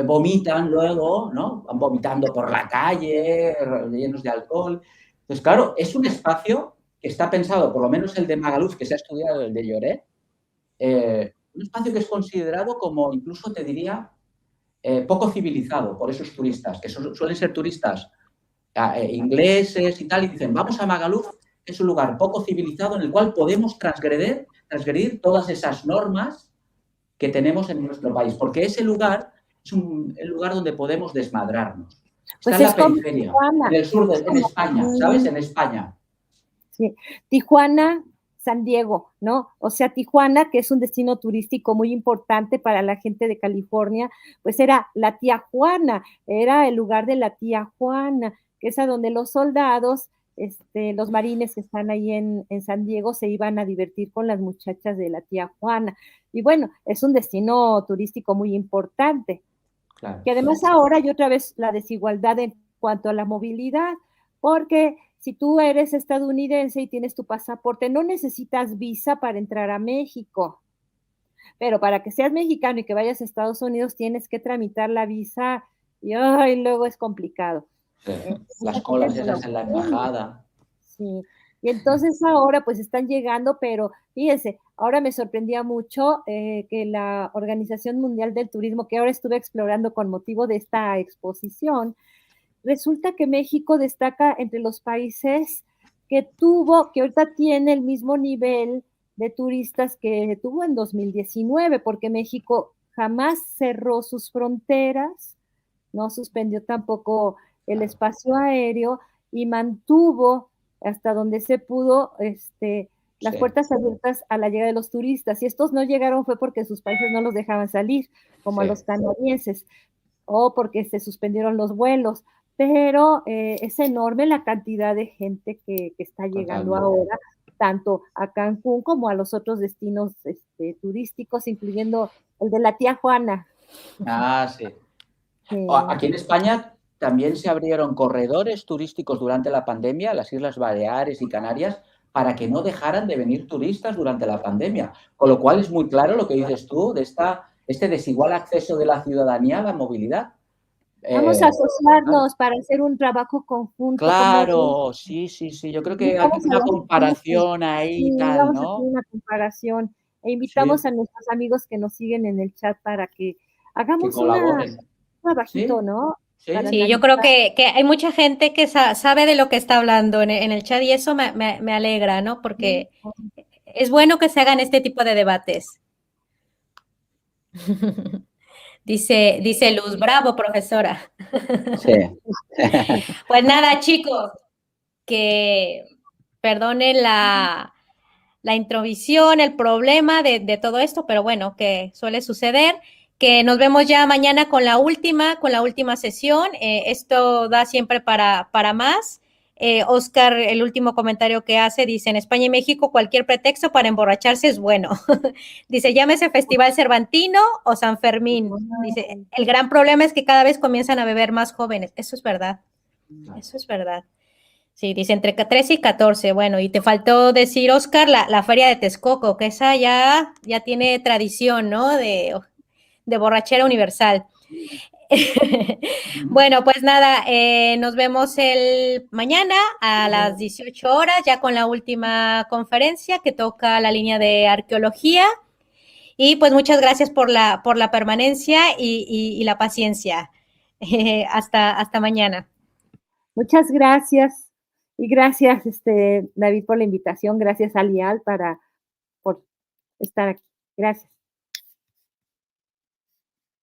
vomitan luego, ¿no? Van vomitando por la calle, llenos de alcohol. Entonces, claro, es un espacio que está pensado, por lo menos el de Magaluf, que se ha estudiado, el de Lloret, un espacio que es considerado como, incluso te diría, poco civilizado por esos turistas, que suelen ser turistas ingleses y tal, y dicen, vamos a Magaluf, es un lugar poco civilizado en el cual podemos transgredir todas esas normas que tenemos en nuestro país, porque ese lugar es el lugar donde podemos desmadrarnos. Pues Está en es la como periferia, Tijuana. en el sur, Es en como, España, ¿sabes? En España. sí. Tijuana, San Diego, ¿no? O sea, Tijuana, que es un destino turístico muy importante para la gente de California, pues era la tía Juana, era el lugar de la tía Juana, que es a donde los soldados, los marines que están ahí en San Diego se iban a divertir con las muchachas de la tía Juana. Y bueno, es un destino turístico muy importante. Claro. Que además ahora hay otra vez la desigualdad en cuanto a la movilidad, porque si tú eres estadounidense y tienes tu pasaporte, no necesitas visa para entrar a México, pero para que seas mexicano y que vayas a Estados Unidos tienes que tramitar la visa y ay, luego es complicado. Sí. Las colas esas en la embajada. Sí, y entonces ahora pues están llegando, pero fíjense, ahora me sorprendía mucho que la Organización Mundial del Turismo, que ahora estuve explorando con motivo de esta exposición, resulta que México destaca entre los países que ahorita tiene el mismo nivel de turistas que tuvo en 2019, porque México jamás cerró sus fronteras, no suspendió tampoco el espacio aéreo y mantuvo hasta donde se pudo las puertas abiertas a la llegada de los turistas. Y estos no llegaron fue porque sus países no los dejaban salir, como a los canadienses, o porque se suspendieron los vuelos. Pero es enorme la cantidad de gente que está llegando ahora, tanto a Cancún como a los otros destinos turísticos, incluyendo el de la tía Juana. Ah, sí. Aquí en España también se abrieron corredores turísticos durante la pandemia, las Islas Baleares y Canarias, para que no dejaran de venir turistas durante la pandemia. Con lo cual es muy claro lo que dices tú de este desigual acceso de la ciudadanía a la movilidad. Vamos a asociarnos para hacer un trabajo conjunto. Claro, sí. Yo creo que hay una comparación ahí y tal, vamos a ¿no? hacer una comparación e invitamos a nuestros amigos que nos siguen en el chat para que hagamos un trabajito, ¿no? Sí, yo creo que hay mucha gente que sabe de lo que está hablando en el chat y eso me alegra, ¿no? Porque es bueno que se hagan este tipo de debates. Dice Luz, bravo, profesora. Sí. Pues nada, chicos, que perdonen la introvisión, el problema de todo esto, pero bueno, que suele suceder. Que nos vemos ya mañana con la última sesión. Esto da siempre para más. Oscar, el último comentario que hace, dice, en España y México cualquier pretexto para emborracharse es bueno. Dice, llámese Festival Cervantino o San Fermín. Dice, el gran problema es que cada vez comienzan a beber más jóvenes. Eso es verdad. Eso es verdad. Sí, dice entre 13 y 14. Bueno, y te faltó decir, Oscar, la Feria de Texcoco, que esa ya tiene tradición, ¿no? De borrachera universal. Bueno, pues nada, nos vemos el mañana a las 18 horas, ya con la última conferencia que toca la línea de arqueología. Y pues muchas gracias por la permanencia y la paciencia. Hasta mañana. Muchas gracias. Y gracias, David, por la invitación. Gracias a Lial por estar aquí. Gracias.